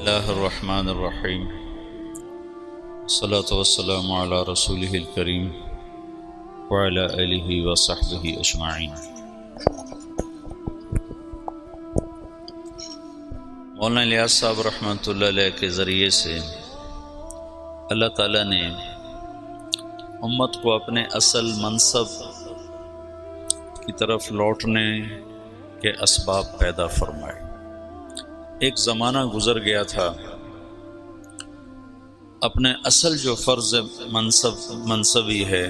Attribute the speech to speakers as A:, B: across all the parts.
A: اللہ الرحمن الرحیم والصلاة والسلام علی رسولہ الکریم وعلی آلہ وصحبہ اجمعین۔ مولانا الیاس صاحب رحمۃ اللہ علیہ کے ذریعے سے اللہ تعالیٰ نے امت کو اپنے اصل منصب کی طرف لوٹنے کے اسباب پیدا فرمائے۔ ایک زمانہ گزر گیا تھا، اپنے اصل جو فرض منصبی ہے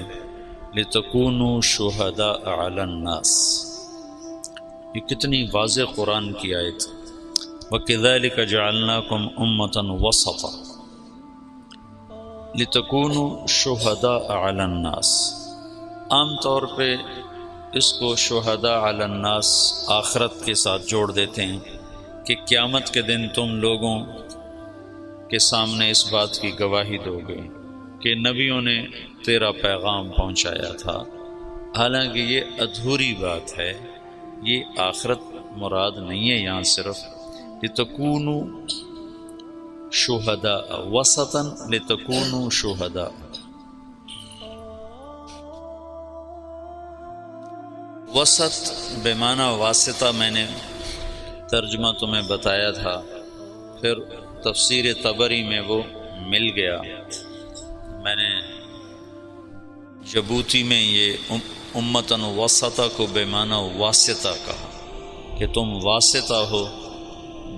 A: لِتَكُونُوا شُهَدَاءَ عَلَى النَّاسِ، یہ کتنی واضح قرآن کی آیت۔ وَكَذَلِكَ جَعَلْنَاكُمْ أُمَّةً وَسَطًا لِتَكُونُوا شُهَدَاءَ عَلَى النَّاسِ۔ عام طور پہ اس کو شہداء علی الناس آخرت کے ساتھ جوڑ دیتے ہیں کہ قیامت کے دن تم لوگوں کے سامنے اس بات کی گواہی دو گے کہ نبیوں نے تیرا پیغام پہنچایا تھا۔ حالانکہ یہ ادھوری بات ہے، یہ آخرت مراد نہیں ہے یہاں صرف۔ لِتَكُونُوا شُهَدَاءَ وَسَطًا لِتَكُونُوا شُهَدَاءَ، وسط بمعنی واسطہ میں نے ترجمہ تمہیں بتایا تھا، پھر تفسیر طبری میں وہ مل گیا۔ میں نے جبوتی میں یہ امتن وسطہ کو بمعنی واسطہ کہا کہ تم واسطہ ہو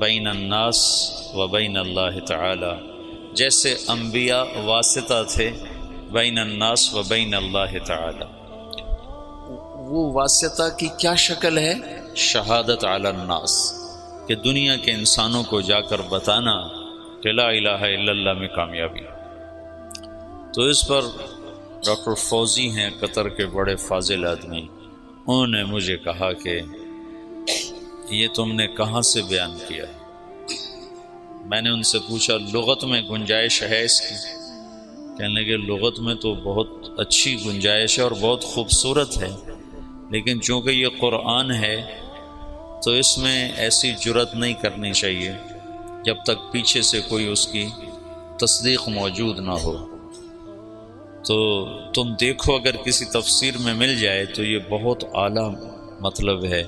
A: بین الناس و بین اللہ تعالی، جیسے انبیاء واسطہ تھے بین الناس و بین اللہ تعالی۔ وہ واسطہ کی کیا شکل ہے؟ شہادت علی الناس، کہ دنیا کے انسانوں کو جا کر بتانا کہ لا الہ الا اللہ میں کامیابی۔ تو اس پر ڈاکٹر فوزی ہیں قطر کے بڑے فاضل آدمی، انہوں نے مجھے کہا کہ یہ تم نے کہاں سے بیان کیا؟ میں نے ان سے پوچھا لغت میں گنجائش ہے اس کی؟ کہنے لگے لغت میں تو بہت اچھی گنجائش ہے اور بہت خوبصورت ہے، لیکن چونکہ یہ قرآن ہے تو اس میں ایسی جرت نہیں کرنی چاہیے جب تک پیچھے سے کوئی اس کی تصدیق موجود نہ ہو۔ تو تم دیکھو اگر کسی تفسیر میں مل جائے تو یہ بہت اعلیٰ مطلب ہے،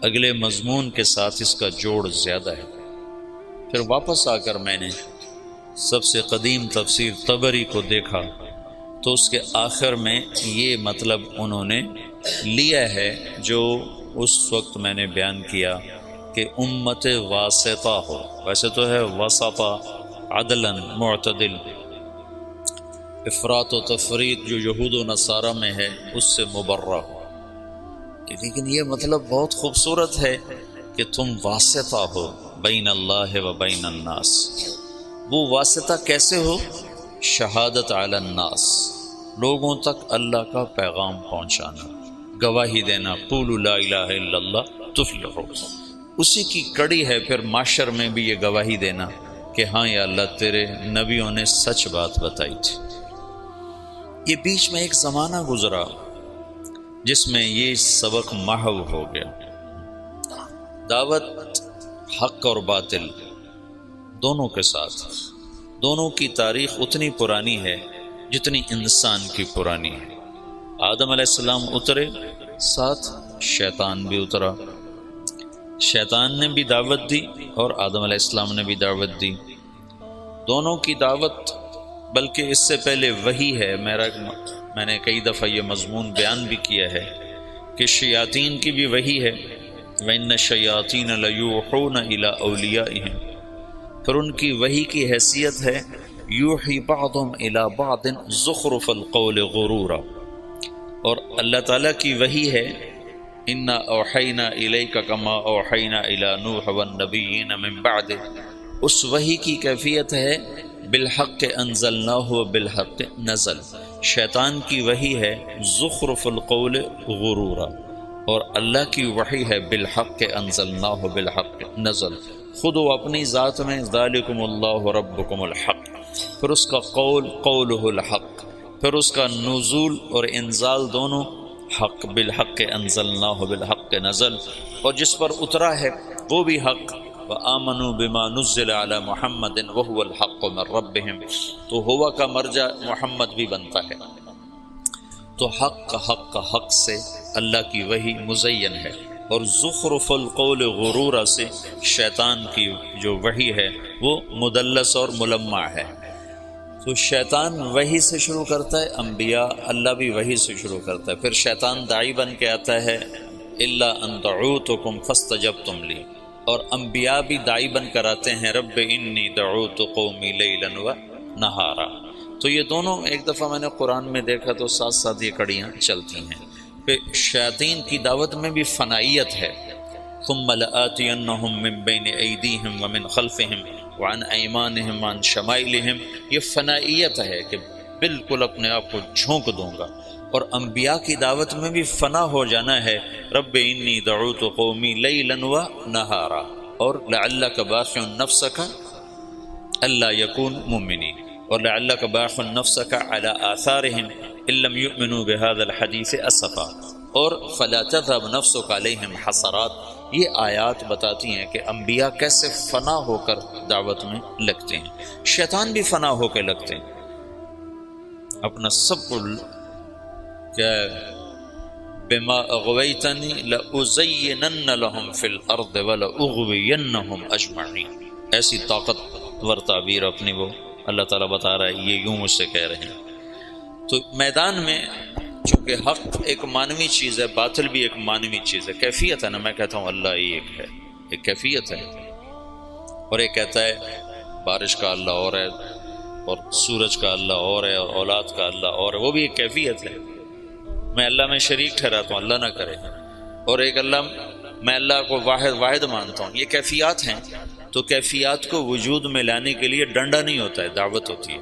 A: اگلے مضمون کے ساتھ اس کا جوڑ زیادہ ہے۔ پھر واپس آ کر میں نے سب سے قدیم تفسیر طبری کو دیکھا تو اس کے آخر میں یہ مطلب انہوں نے لیا ہے جو اس وقت میں نے بیان کیا کہ امت واسطہ ہو، ویسے تو ہے وسطہ عدلاً معتدل، افراط و تفریط جو یہود و نصارہ میں ہے اس سے مبرہ ہو۔ لیکن یہ مطلب بہت خوبصورت ہے کہ تم واسطہ ہو بین اللہ و بین الناس۔ وہ واسطہ کیسے ہو؟ شہادت علی الناس، لوگوں تک اللہ کا پیغام پہنچانا، گواہی دینا، قولوا لا الہ الا اللہ تفلحوا۔ اسی کی کڑی ہے پھر معاشر میں بھی یہ گواہی دینا کہ ہاں یا اللہ تیرے نبیوں نے سچ بات بتائی تھی۔ یہ بیچ میں ایک زمانہ گزرا جس میں یہ سبق محو ہو گیا۔ دعوت حق اور باطل دونوں کے ساتھ، دونوں کی تاریخ اتنی پرانی ہے جتنی انسان کی پرانی ہے۔ آدم علیہ السلام اترے، ساتھ شیطان بھی اترا، شیطان نے بھی دعوت دی اور آدم علیہ السلام نے بھی دعوت دی۔ دونوں کی دعوت، بلکہ اس سے پہلے وحی ہے، میں نے کئی دفعہ یہ مضمون بیان بھی کیا ہے کہ شیاطین کی بھی وحی ہے، وَإِنَّ الشَّيَاطِينَ لَيُوحُونَ إِلَىٰ أَوْلِيَائِهِمْ، پھر ان کی وحی کی حیثیت ہے یوحی بعضهم إِلَىٰ بَعْضٍ زُخْرُفَ الْقَوْلِ غُرُورًا، اور اللہ تعالیٰ کی وحی ہے اِنَّا أَوْحَيْنَا إِلَيْكَ كَمَا أَوْحَيْنَا إِلَىٰ نُوحٍ وَالنَّبِيِّينَ مِن بَعْدِهِ۔ اس وحی کی کیفیت ہے بالحق انزلناہ وبالحق نزل۔ شیطان کی وحی ہے زخرف القول غرورا، اور اللہ کی وحی ہے بالحق انزلناہ بالحق نزل۔ خود وہ اپنی ذات میں ذالکم اللہ ربکم الحق، پھر اس کا قول قولہ الحق، پھر اس کا نزول اور انزال دونوں حق، بالحق انزلناہ بالحق نزل، اور جس پر اترا ہے وہ بھی حق وآمنوا بما نزل علی محمد وهو الحق من ربهم، تو ہوا کا مرجع محمد بھی بنتا ہے۔ تو حق سے اللہ کی وحی مزین ہے، اور زخرف القول غرورا سے شیطان کی جو وحی ہے وہ مدلس اور ملمع ہے۔ تو شیطان وحی سے شروع کرتا ہے، انبیاء اللہ بھی وحی سے شروع کرتا ہے، پھر شیطان داعی بن کے آتا ہے الا ان دعوتکم فاستجبتم لی، اور انبیاء بھی داعی بن کر آتے ہیں رب انی دعوت قومی لیلا و نہارا۔ تو یہ دونوں ایک دفعہ میں نے قرآن میں دیکھا تو ساتھ ساتھ یہ کڑیاں چلتی ہیں۔ پھر شیاطین کی دعوت میں بھی فنائیت ہے، ثم لآتینہم من بین ایدیہم ومن خلفہم وعن ایمانہم وعن شمائلہم، یہ فنائیت ہے کہ بالکل اپنے آپ کو جھونک دوں گا۔ اور انبیاء کی دعوت میں بھی فنا ہو جانا ہے، رب انی دعوت قومی لیلا و نہارا، اور لعلک باخع نفسک الا یکون مؤمنین، اور لعلک باخع نفسک علی آثارہم ان لم یؤمنوا بهذا الحدیث اسفا، اور فلا تذهب نفسک علیہم حسرات۔ یہ آیات بتاتی ہیں کہ انبیاء کیسے فنا ہو کر دعوت میں لگتے ہیں، شیطان بھی فنا ہو کے لگتے ہیں، اپنا سب کو کہ بما اغویتنی لأزینن لهم فی الارض ولأغوینہم اجمعین، ایسی طاقتور تعبیر اپنی وہ اللہ تعالیٰ بتا رہا ہے، یہ یوں مجھ سے کہہ رہے ہیں۔ تو میدان میں چونکہ حق ایک معنوی چیز ہے، باطل بھی ایک معنوی چیز ہے، کیفیت ہے نا، میں کہتا ہوں اللہ ایک ہے، ایک کیفیت ہے، اور ایک کہتا ہے بارش کا اللہ اور ہے، اور سورج کا اللہ اور ہے، اور اولاد کا اللہ اور ہے، وہ بھی ایک کیفیت ہے۔ میں اللہ میں شریک ٹھہراتا ہوں، اللہ نہ کرے، اور ایک اللہ، میں اللہ کو واحد مانتا ہوں، یہ کیفیات ہیں۔ تو کیفیات کو وجود میں لانے کے لیے ڈنڈا نہیں ہوتا ہے، دعوت ہوتی ہے۔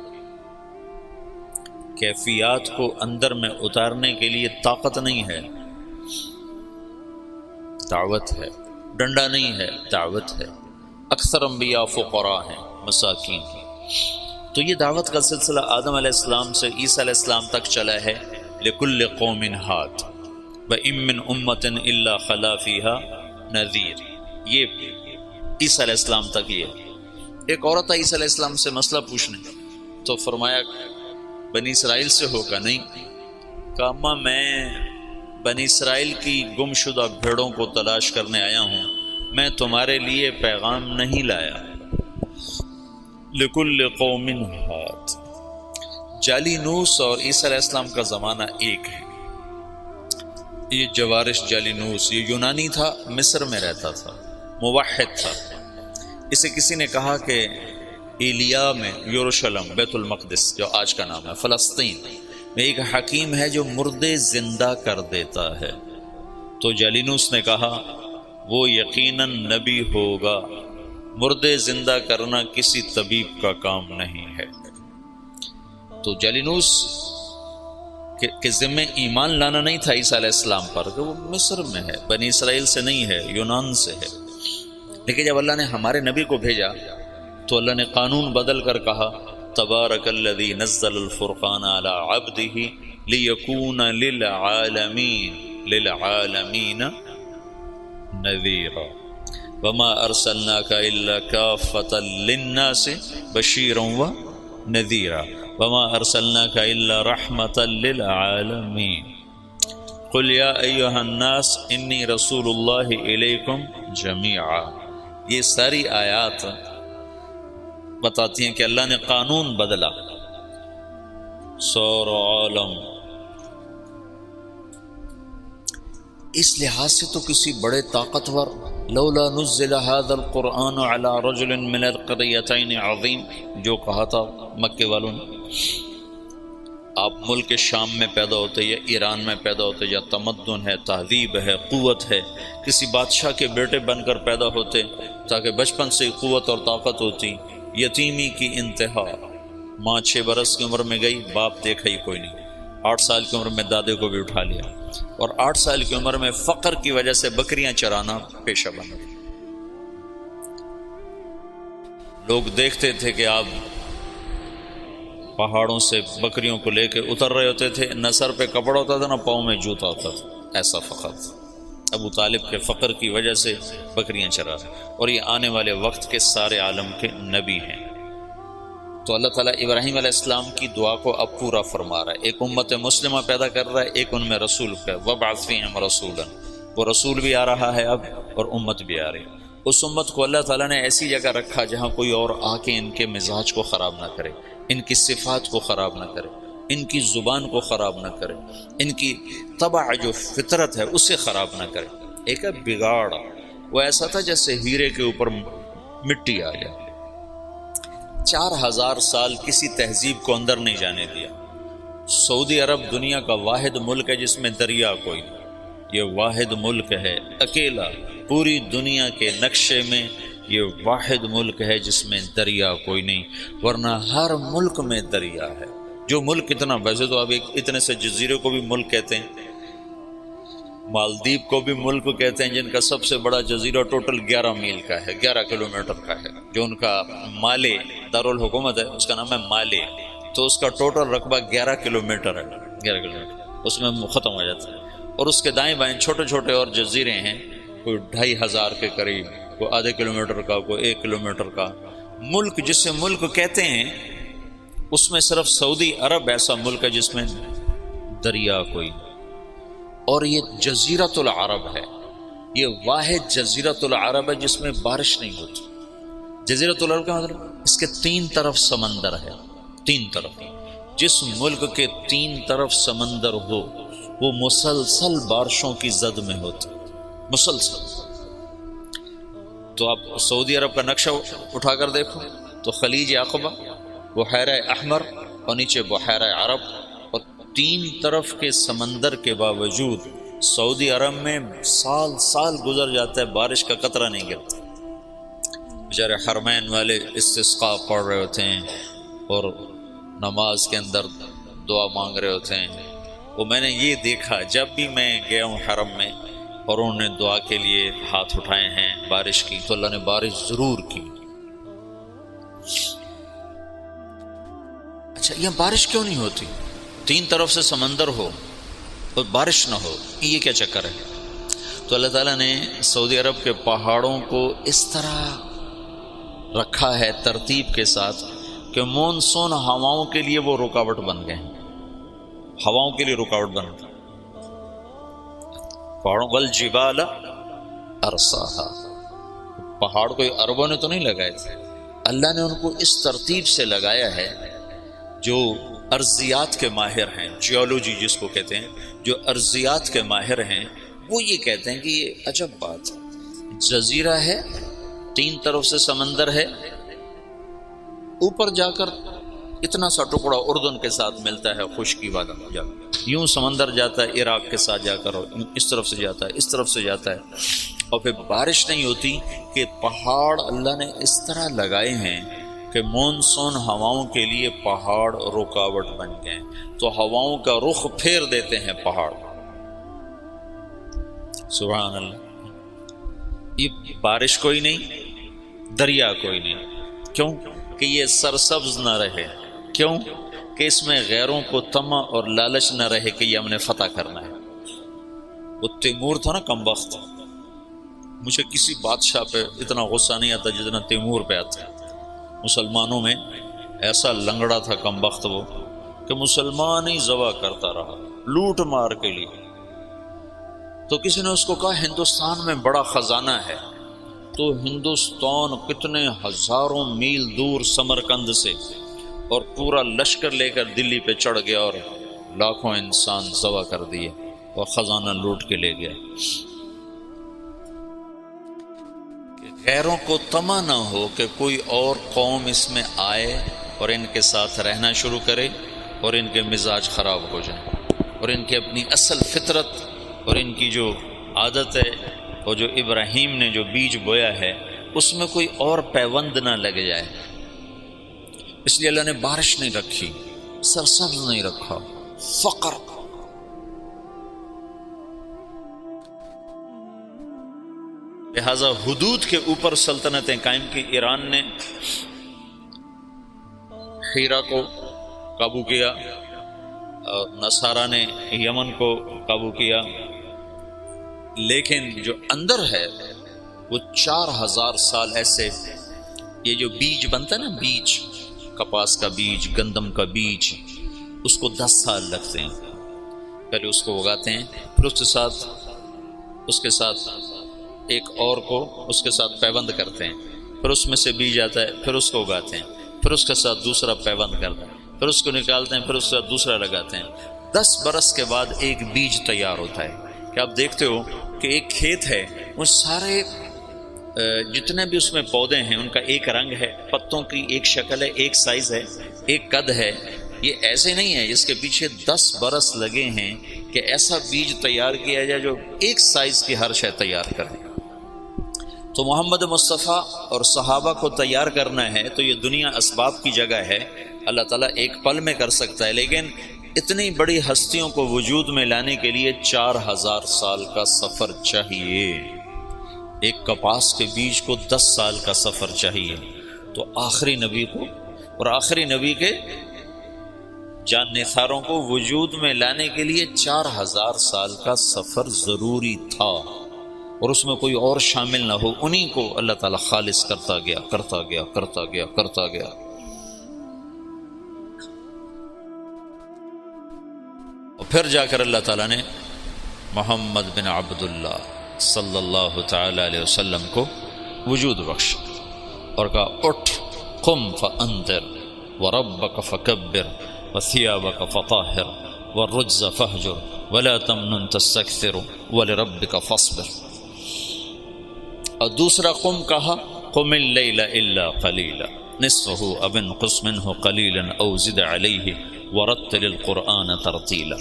A: کیفیات کو اندر میں اتارنے کے لیے طاقت نہیں ہے، دعوت ہے، ڈنڈا نہیں ہے، دعوت ہے۔ اکثر انبیاء فقراء ہیں، مساکین ہیں۔ تو یہ دعوت کا سلسلہ آدم علیہ السلام سے عیسیٰ علیہ السلام تک چلا ہے، لکل قوم ہاد وَإِن مِّنْ أُمَّةٍ إِلَّا خَلَا فِيهَا نَذِيرٌ، یہ عیسیٰ علیہ السلام تک۔ یہ ایک عورت عیسیٰ علیہ السلام سے مسئلہ پوچھنے، تو فرمایا بنی اسرائیل سے ہوگا؟ نہیں، کہا اما میں بنی اسرائیل کی گم شدہ بھیڑوں کو تلاش کرنے آیا ہوں، میں تمہارے لیے پیغام نہیں لایا۔ لکل قوم ہاد، جالینوس اور عیسیٰ علیہ السلام کا زمانہ ایک ہے۔ یہ جوارش جالینوس یہ یونانی تھا، مصر میں رہتا تھا، موحد تھا۔ اسے کسی نے کہا کہ ایلیا میں، یروشلم بیت المقدس جو آج کا نام ہے، فلسطین میں ایک حکیم ہے جو مردے زندہ کر دیتا ہے۔ تو جالینوس نے کہا وہ یقیناً نبی ہوگا، مردے زندہ کرنا کسی طبیب کا کام نہیں ہے۔ تو جالینوس کے ذمہ ایمان لانا نہیں تھا عیسیٰ علیہ السلام پر، کہ وہ مصر میں ہے، بنی اسرائیل سے نہیں ہے، یونان سے ہے۔ لیکن جب اللہ نے ہمارے نبی کو بھیجا تو اللہ نے قانون بدل کر کہا تبارک الذی نزل الفرقان علی عبدہ لیکون للعالمین نذیرا وما ارسلناک الا کافۃ للناس بشیرا ونذیرا وما ارسلناک الا رحمۃ للعالمین قل یا ایھا الناس انی رسول اللہ الیکم جمیعا۔ یہ ساری آیات بتاتی ہیں کہ اللہ نے قانون بدلا، سارا عالم۔ اس لحاظ سے تو کسی بڑے طاقتور، لولا نزل هذا القرآن على رجل من القريتين عظیم، جو کہا تھا مکے والوں نے، آپ ملک شام میں پیدا ہوتے یا ایران میں پیدا ہوتے، یا تمدن ہے، تہذیب ہے، قوت ہے، کسی بادشاہ کے بیٹے بن کر پیدا ہوتے تاکہ بچپن سے قوت اور طاقت ہوتی۔ یتیمی کی انتہا، ماں 6 برس کی عمر میں گئی، باپ دیکھا ہی کوئی نہیں، 8 سال کی عمر میں دادے کو بھی اٹھا لیا، اور 8 سال کی عمر میں فقر کی وجہ سے بکریاں چرانا پیشہ بنا۔ لوگ دیکھتے تھے کہ آپ پہاڑوں سے بکریوں کو لے کے اتر رہے ہوتے تھے، نہ سر پہ کپڑا ہوتا تھا نہ پاؤں میں جوتا ہوتا تھا، ایسا فقر، ابو طالب کے فقر کی وجہ سے بکریاں چرا رہا ہے، اور یہ آنے والے وقت کے سارے عالم کے نبی ہیں۔ تو اللہ تعالیٰ ابراہیم علیہ السلام کی دعا کو اب پورا فرما رہا ہے، ایک امت مسلمہ پیدا کر رہا ہے، ایک ان میں رسول کا وَبْعَثْ فِيهِمْ رَسُولًا، وہ رسول بھی آ رہا ہے اب اور امت بھی آ رہی ہے۔ اس امت کو اللہ تعالیٰ نے ایسی جگہ رکھا جہاں کوئی اور آ کے ان کے مزاج کو خراب نہ کرے، ان کی صفات کو خراب نہ کرے، ان کی زبان کو خراب نہ کرے، ان کی طبع جو فطرت ہے اسے خراب نہ کرے۔ ایک ہے بگاڑ، وہ ایسا تھا جیسے ہیرے کے اوپر مٹی آ جائے۔ 4000 سال کسی تہذیب کو اندر نہیں جانے دیا۔ سعودی عرب دنیا کا واحد ملک ہے جس میں دریا کوئی نہیں، یہ واحد ملک ہے اکیلا، پوری دنیا کے نقشے میں یہ واحد ملک ہے جس میں دریا کوئی نہیں، ورنہ ہر ملک میں دریا ہے۔ جو ملک اتنا، ویسے تو اب اتنے سے جزیرے کو بھی ملک کہتے ہیں، مالدیپ کو بھی ملک کہتے ہیں، جن کا سب سے بڑا جزیرہ ٹوٹل 11 میل کا ہے، 11 کلومیٹر کا ہے، جو ان کا مالے دارالحکومت ہے اس کا نام ہے مالے، تو اس کا ٹوٹل رقبہ 11 کلومیٹر ہے، 11 کلومیٹر اس میں ختم ہو جاتا ہے۔ اور اس کے دائیں بائیں چھوٹے چھوٹے اور جزیرے ہیں، کوئی 2500 کے قریب، کوئی آدھے کلومیٹر کا، کوئی 1 کلومیٹر کا۔ ملک جسے ملک کہتے ہیں اس میں صرف سعودی عرب ایسا ملک ہے جس میں دریا کوئی نہیں، اور یہ جزیرۃ العرب ہے، یہ واحد جزیرۃ العرب ہے جس میں بارش نہیں ہوتی۔ جزیرۃ العرب کا مطلب اس کے 3 طرف سمندر ہے، 3 طرف۔ جس ملک کے 3 طرف سمندر ہو وہ مسلسل بارشوں کی زد میں ہوتی، مسلسل۔ تو آپ سعودی عرب کا نقشہ اٹھا کر دیکھو تو خلیج عقبہ، بحیرہ احمر اور نیچے بحیرہ عرب، اور 3 طرف کے سمندر کے باوجود سعودی عرب میں سال سال گزر جاتا ہے، بارش کا قطرہ نہیں گرتا۔ بیچارے حرمین والے استسقاء پڑھ رہے ہوتے ہیں اور نماز کے اندر دعا مانگ رہے ہوتے ہیں۔ وہ میں نے یہ دیکھا جب بھی میں گیا ہوں حرم میں اور انہوں نے دعا کے لیے ہاتھ اٹھائے ہیں بارش کی، تو اللہ نے بارش ضرور کی۔ اچھا، یہاں بارش کیوں نہیں ہوتی؟ 3 طرف سے سمندر ہو اور بارش نہ ہو، یہ کیا چکر ہے؟ تو اللہ تعالیٰ نے سعودی عرب کے پہاڑوں کو اس طرح رکھا ہے ترتیب کے ساتھ کہ مونسون ہواؤں کے لیے وہ رکاوٹ بن گئے ہیں، ہواؤں کے لیے رکاوٹ بن گئے۔ پہاڑوں والجبال ارساہا، پہاڑ کوئی عربوں نے تو نہیں لگائے تھے، اللہ نے ان کو اس ترتیب سے لگایا ہے۔ جو ارضیات کے ماہر ہیں، جیولوجی جس کو کہتے ہیں، جو ارضیات کے ماہر ہیں وہ یہ کہتے ہیں کہ یہ عجب بات ہے، جزیرہ ہے، 3 طرف سے سمندر ہے، اوپر جا کر اتنا سا ٹکڑا اردن کے ساتھ ملتا ہے خشکی والا، یوں سمندر جاتا ہے عراق کے ساتھ جا کر، اس طرف سے جاتا ہے، اس طرف سے جاتا ہے، اور پھر بارش نہیں ہوتی کہ پہاڑ اللہ نے اس طرح لگائے ہیں کہ مونسون ہواؤں کے لیے پہاڑ رکاوٹ بن گئے، تو ہواؤں کا رخ پھیر دیتے ہیں پہاڑ۔ سبحان اللہ، یہ بارش کوئی نہیں، دریا کوئی نہیں، کیوں کہ یہ سرسبز نہ رہے، کیوں کہ اس میں غیروں کو طمع اور لالچ نہ رہے کہ یہ ہم نے فتح کرنا ہے۔ وہ تیمور تھا نا کمبخت، مجھے کسی بادشاہ پہ اتنا غصہ نہیں آتا جتنا تیمور پہ آتا ہے۔ مسلمانوں میں ایسا لنگڑا تھا کمبخت وہ کہ مسلمان ہی ذبح کرتا رہا لوٹ مار کے لیے۔ تو کسی نے اس کو کہا ہندوستان میں بڑا خزانہ ہے، تو ہندوستان کتنے ہزاروں میل دور سمرقند سے اور پورا لشکر لے کر دلی پہ چڑھ گیا اور لاکھوں انسان ذبح کر دیے اور خزانہ لوٹ کے لے گیا۔ غیروں کو طمع نہ ہو کہ کوئی اور قوم اس میں آئے اور ان کے ساتھ رہنا شروع کرے اور ان کے مزاج خراب ہو جائیں، اور ان کی اپنی اصل فطرت اور ان کی جو عادت ہے اور جو ابراہیم نے جو بیج بویا ہے اس میں کوئی اور پیوند نہ لگ جائے۔ اس لیے اللہ نے بارش نہیں رکھی، سرسبز نہیں رکھا، فقر۔ لہذا حدود کے اوپر سلطنتیں قائم کی۔ ایران نے حیرہ کو قابو کیا، اور نصارہ نے یمن کو قابو کیا، لیکن جو اندر ہے وہ 4000 سال ایسے، یہ جو بیج بنتا ہے نا، بیج کپاس کا بیج، گندم کا بیج، اس کو 10 سال لگتے ہیں۔ پہلے اس کو اگاتے ہیں، پھر اس کے ساتھ ایک اور کو اس کے ساتھ پیوند کرتے ہیں، پھر اس میں سے بیج آتا ہے، پھر اس کو اگاتے ہیں، پھر اس کے ساتھ دوسرا پیوند کرتے ہیں، پھر اس کو نکالتے ہیں، پھر اس کے ساتھ دوسرا لگاتے ہیں۔ 10 برس کے بعد ایک بیج تیار ہوتا ہے کہ آپ دیکھتے ہو کہ ایک کھیت ہے، وہ سارے جتنے بھی اس میں پودے ہیں ان کا ایک رنگ ہے، پتوں کی ایک شکل ہے، ایک سائز ہے، ایک قد ہے۔ یہ ایسے نہیں ہے، اس کے پیچھے 10 برس لگے ہیں کہ ایسا بیج تیار کیا جائے جو ایک سائز کی ہر شے تیار کرے۔ تو محمد مصطفیٰ اور صحابہ کو تیار کرنا ہے تو یہ دنیا اسباب کی جگہ ہے، اللہ تعالیٰ ایک پل میں کر سکتا ہے، لیکن اتنی بڑی ہستیوں کو وجود میں لانے کے لیے 4000 سال کا سفر چاہیے۔ ایک کپاس کے بیج کو 10 سال کا سفر چاہیے، تو آخری نبی کو اور آخری نبی کے جان نثاروں کو وجود میں لانے کے لیے 4000 سال کا سفر ضروری تھا، اور اس میں کوئی اور شامل نہ ہو، انہی کو اللہ تعالیٰ خالص کرتا گیا کرتا گیا کرتا گیا کرتا گیا۔ اور پھر جا کر اللہ تعالیٰ نے محمد بن عبداللہ صلی اللہ تعالی علیہ وسلم کو وجود بخشا اور کہا اٹھ قم فانذر وربک فکبر وثیابک فطہر والرجز فہجر ولا تمنن تستکثر ولربک فاصبر۔ اور دوسرا قم کہا قم اللیل الا قلیلا نصفہ او انقص منہ قلیلا او زد علیہ ورتل القرآن ترتیلا۔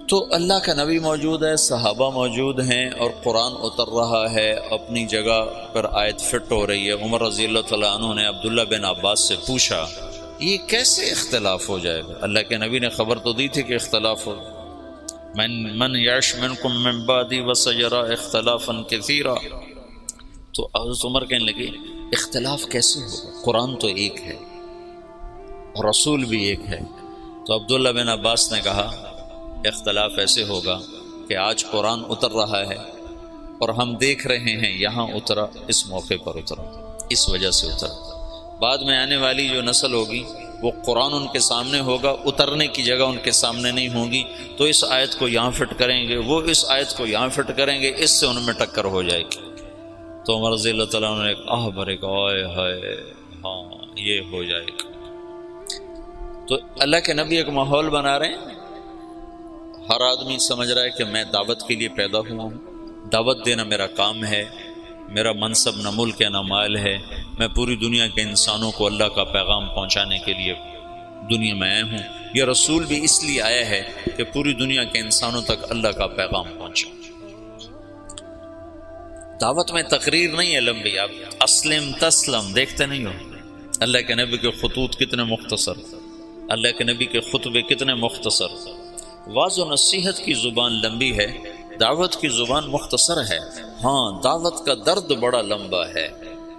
A: تو اللہ کا نبی موجود ہے، صحابہ موجود ہیں، اور قرآن اتر رہا ہے، اپنی جگہ پر آیت فٹ ہو رہی ہے۔ عمر رضی اللہ تعالیٰ عنہ نے عبداللہ بن عباس سے پوچھا یہ کیسے اختلاف ہو جائے گا؟ اللہ کے نبی نے خبر تو دی تھی کہ اختلاف ہو، من یعش منکم من بعدی وسیرا اختلافا کثیرا۔ تو حضرت عمر کہنے لگے اختلاف کیسے ہوگا؟ قرآن تو ایک ہے اور رسول بھی ایک ہے۔ تو عبداللہ بن عباس نے کہا اختلاف ایسے ہوگا کہ آج قرآن اتر رہا ہے اور ہم دیکھ رہے ہیں یہاں اترا، اس موقع پر اترا، اس وجہ سے اترا۔ بعد میں آنے والی جو نسل ہوگی وہ قرآن ان کے سامنے ہوگا، اترنے کی جگہ ان کے سامنے نہیں ہوگی، تو اس آیت کو یہاں فٹ کریں گے، وہ اس آیت کو یہاں فٹ کریں گے، اس سے ان میں ٹکر ہو جائے گی۔ تو عمر رضی اللہ تعالیٰ عنہ نے ایک آہ بھرے کہ آئے ہائے ہاں یہ ہو جائے گا۔ تو اللہ کے نبی ایک ماحول بنا رہے ہیں، ہر آدمی سمجھ رہا ہے کہ میں دعوت کے لیے پیدا ہوا ہوں، دعوت دینا میرا کام ہے، میرا منصب نہ ملک ہے نہ مال ہے، میں پوری دنیا کے انسانوں کو اللہ کا پیغام پہنچانے کے لیے دنیا میں آیا ہوں۔ یہ رسول بھی اس لیے آیا ہے کہ پوری دنیا کے انسانوں تک اللہ کا پیغام پہنچے۔ دعوت میں تقریر نہیں ہے لمبی، آپ اسلم تسلم دیکھتے نہیں ہو۔ اللہ کے نبی کے خطوط کتنے مختصر، اللہ کے نبی کے خطبے کتنے مختصر۔ واعظ و نصیحت کی زبان لمبی ہے، دعوت کی زبان مختصر ہے۔ ہاں دعوت کا درد بڑا لمبا ہے،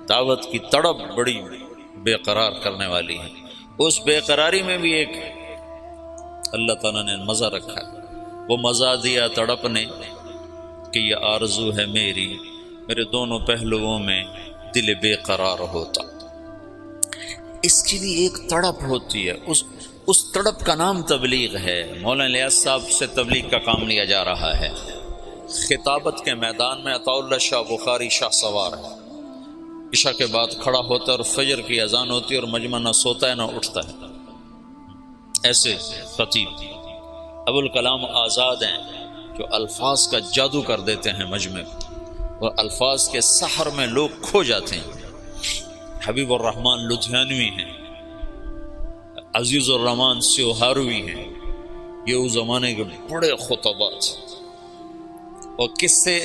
A: دعوت کی تڑپ بڑی بے قرار کرنے والی ہے۔ اس بے قراری میں بھی ایک اللہ تعالیٰ نے مزہ رکھا ہے، وہ مزہ دیا تڑپ نے کہ یہ آرزو ہے میری، میرے دونوں پہلوؤں میں دل بے قرار ہوتا۔ اس کی بھی ایک تڑپ ہوتی ہے، اس تڑپ کا نام تبلیغ ہے۔ مولانا الیاس صاحب سے تبلیغ کا کام لیا جا رہا ہے۔ خطابت کے میدان میں عطاء اللہ شاہ بخاری شاہ سوار ہے، عشاء کے بعد کھڑا ہوتا ہے اور فجر کی اذان ہوتی ہے اور مجمع نہ سوتا ہے نہ اٹھتا ہے۔ ایسے خطیب ابو الکلام آزاد ہیں جو الفاظ کا جادو کر دیتے ہیں مجمع کو، اور الفاظ کے سحر میں لوگ کھو جاتے ہیں۔ حبیب الرحمن لدھیانوی ہیں، عزیز الرحمن سیوہاروی ہیں، یہ اس زمانے کے بڑے خطبات۔ اور کس سے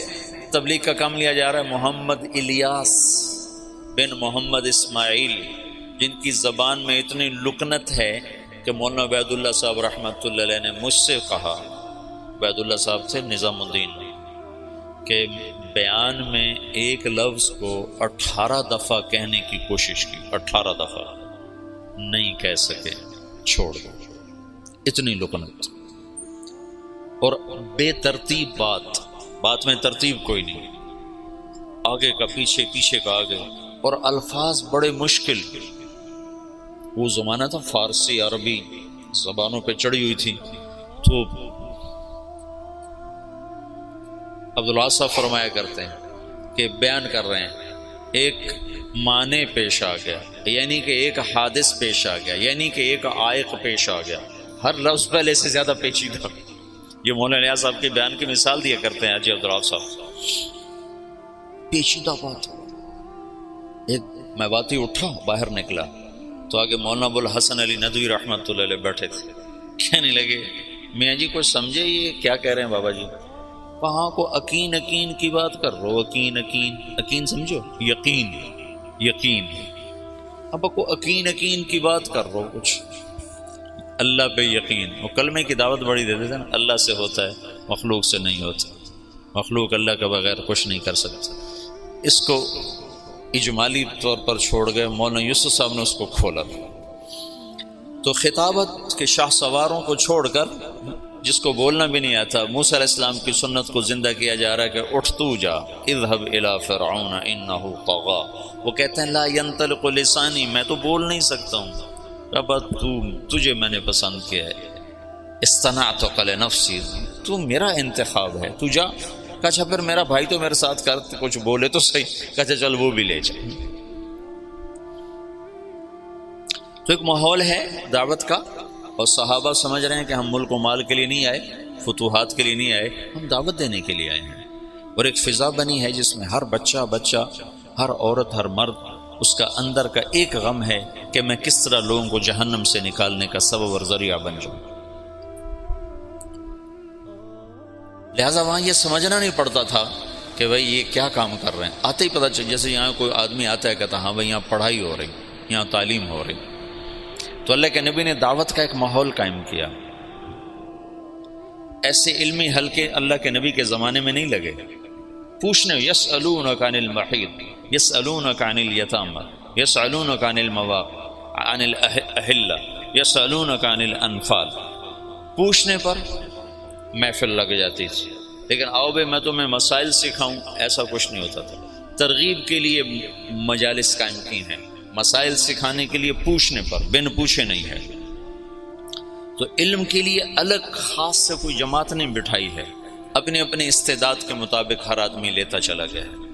A: تبلیغ کا کام لیا جا رہا ہے؟ محمد الیاس بن محمد اسماعیل، جن کی زبان میں اتنی لکنت ہے کہ مولانا عبید اللہ صاحب رحمۃ اللہ علیہ نے مجھ سے کہا، عبید اللہ صاحب تھے نظام الدین، کہ بیان میں ایک لفظ کو 18 دفعہ کہنے کی کوشش کی، 18 دفعہ نہیں کہہ سکے، چھوڑ دو۔ اتنی لکنت اور بے ترتیب بات، بات میں ترتیب کوئی نہیں، آگے کا پیچھے، پیچھے کا آگے، اور الفاظ بڑے مشکل۔ وہ زمانہ تھا فارسی عربی زبانوں پہ چڑھی ہوئی تھی، تو عبداللہ صاحب فرمایا کرتے ہیں کہ بیان کر رہے ہیں ایک معنی پیش آ گیا، یعنی کہ ایک حادث پیش آ گیا، یعنی کہ ایک عائق پیش آ گیا، ہر لفظ پہلے سے زیادہ پیچیدہ۔ یہ مولانا نیاز صاحب کے بیان کی مثال دیا کرتے ہیں حاجی عبداللہ صاحب، پیچیدہ بات۔ ایک میں باتی اٹھا باہر نکلا تو آگے مولانا ابوالحسن علی ندوی رحمۃ اللہ علیہ بیٹھے تھے، کہنے لگے میاں جی کچھ سمجھے یہ کیا کہہ رہے ہیں بابا جی؟ وہاں کو یقین یقین کی بات کر رہو، یقین یقین، یقین سمجھو، یقین یقین، اب کو یقین یقین کی بات کر رہو، کچھ اللہ پہ یقین۔ وہ کلمے کی دعوت بڑی دیتے تھے نا، اللہ سے ہوتا ہے مخلوق سے نہیں ہوتا، مخلوق اللہ کے بغیر کچھ نہیں کر سکتا۔ اس کو اجمالی طور پر چھوڑ گئے، مولانا یوسف صاحب نے اس کو کھولا۔ تو خطابت کے شاہ سواروں کو چھوڑ کر، جس کو بولنا بھی نہیں آتا، موسیٰ علیہ السلام کی سنت کو زندہ کیا جا رہا ہے کہ اٹھ تو جا، اذهب الى فرعون انه طغى۔ وہ کہتے ہیں لا ينطلق لسانی، میں تو بول نہیں سکتا ہوں، رب تجھے میں نے پسند کیا ہے، اصطنعتک لنفسی، تو میرا انتخاب ہے، تو جا۔ کہا پھر میرا بھائی تو میرے ساتھ کر، کچھ بولے تو صحیح۔ کہا چل وہ بھی لے جا۔ تو ایک ماحول ہے دعوت کا، اور صحابہ سمجھ رہے ہیں کہ ہم ملک و مال کے لیے نہیں آئے، فتوحات کے لیے نہیں آئے، ہم دعوت دینے کے لیے آئے ہیں۔ اور ایک فضا بنی ہے جس میں ہر بچہ، ہر عورت، ہر مرد، اس کا اندر کا ایک غم ہے کہ میں کس طرح لوگوں کو جہنم سے نکالنے کا سبب اور ذریعہ بن جاؤں۔ لہٰذا وہاں یہ سمجھنا نہیں پڑتا تھا کہ بھئی یہ کیا کام کر رہے ہیں، آتے ہی پتہ چل، جیسے یہاں کوئی آدمی آتا ہے کہتا ہاں بھئی یہاں پڑھائی ہو رہی، یہاں تعلیم ہو رہی۔ تو اللہ کے نبی نے دعوت کا ایک ماحول قائم کیا۔ ایسے علمی حلقے اللہ کے نبی کے زمانے میں نہیں لگے۔ پوچھنے یسألونک عن المحیض، یسألونک عن الیتامى، یسألونک عن المواقع، عن الاہلہ، یسألونک عن الانفال۔ پوچھنے پر محفل لگ جاتی تھی، لیکن آؤ بھائی میں تمہیں مسائل سکھاؤں، ایسا کچھ نہیں ہوتا تھا۔ ترغیب کے لیے مجالس قائم کی ہیں، مسائل سکھانے کے لیے پوچھنے پر، بن پوچھے نہیں ہے۔ تو علم کے لیے الگ خاص سے کوئی جماعت نہیں بٹھائی ہے، اپنے اپنے استعداد کے مطابق ہر آدمی لیتا چلا گیا ہے۔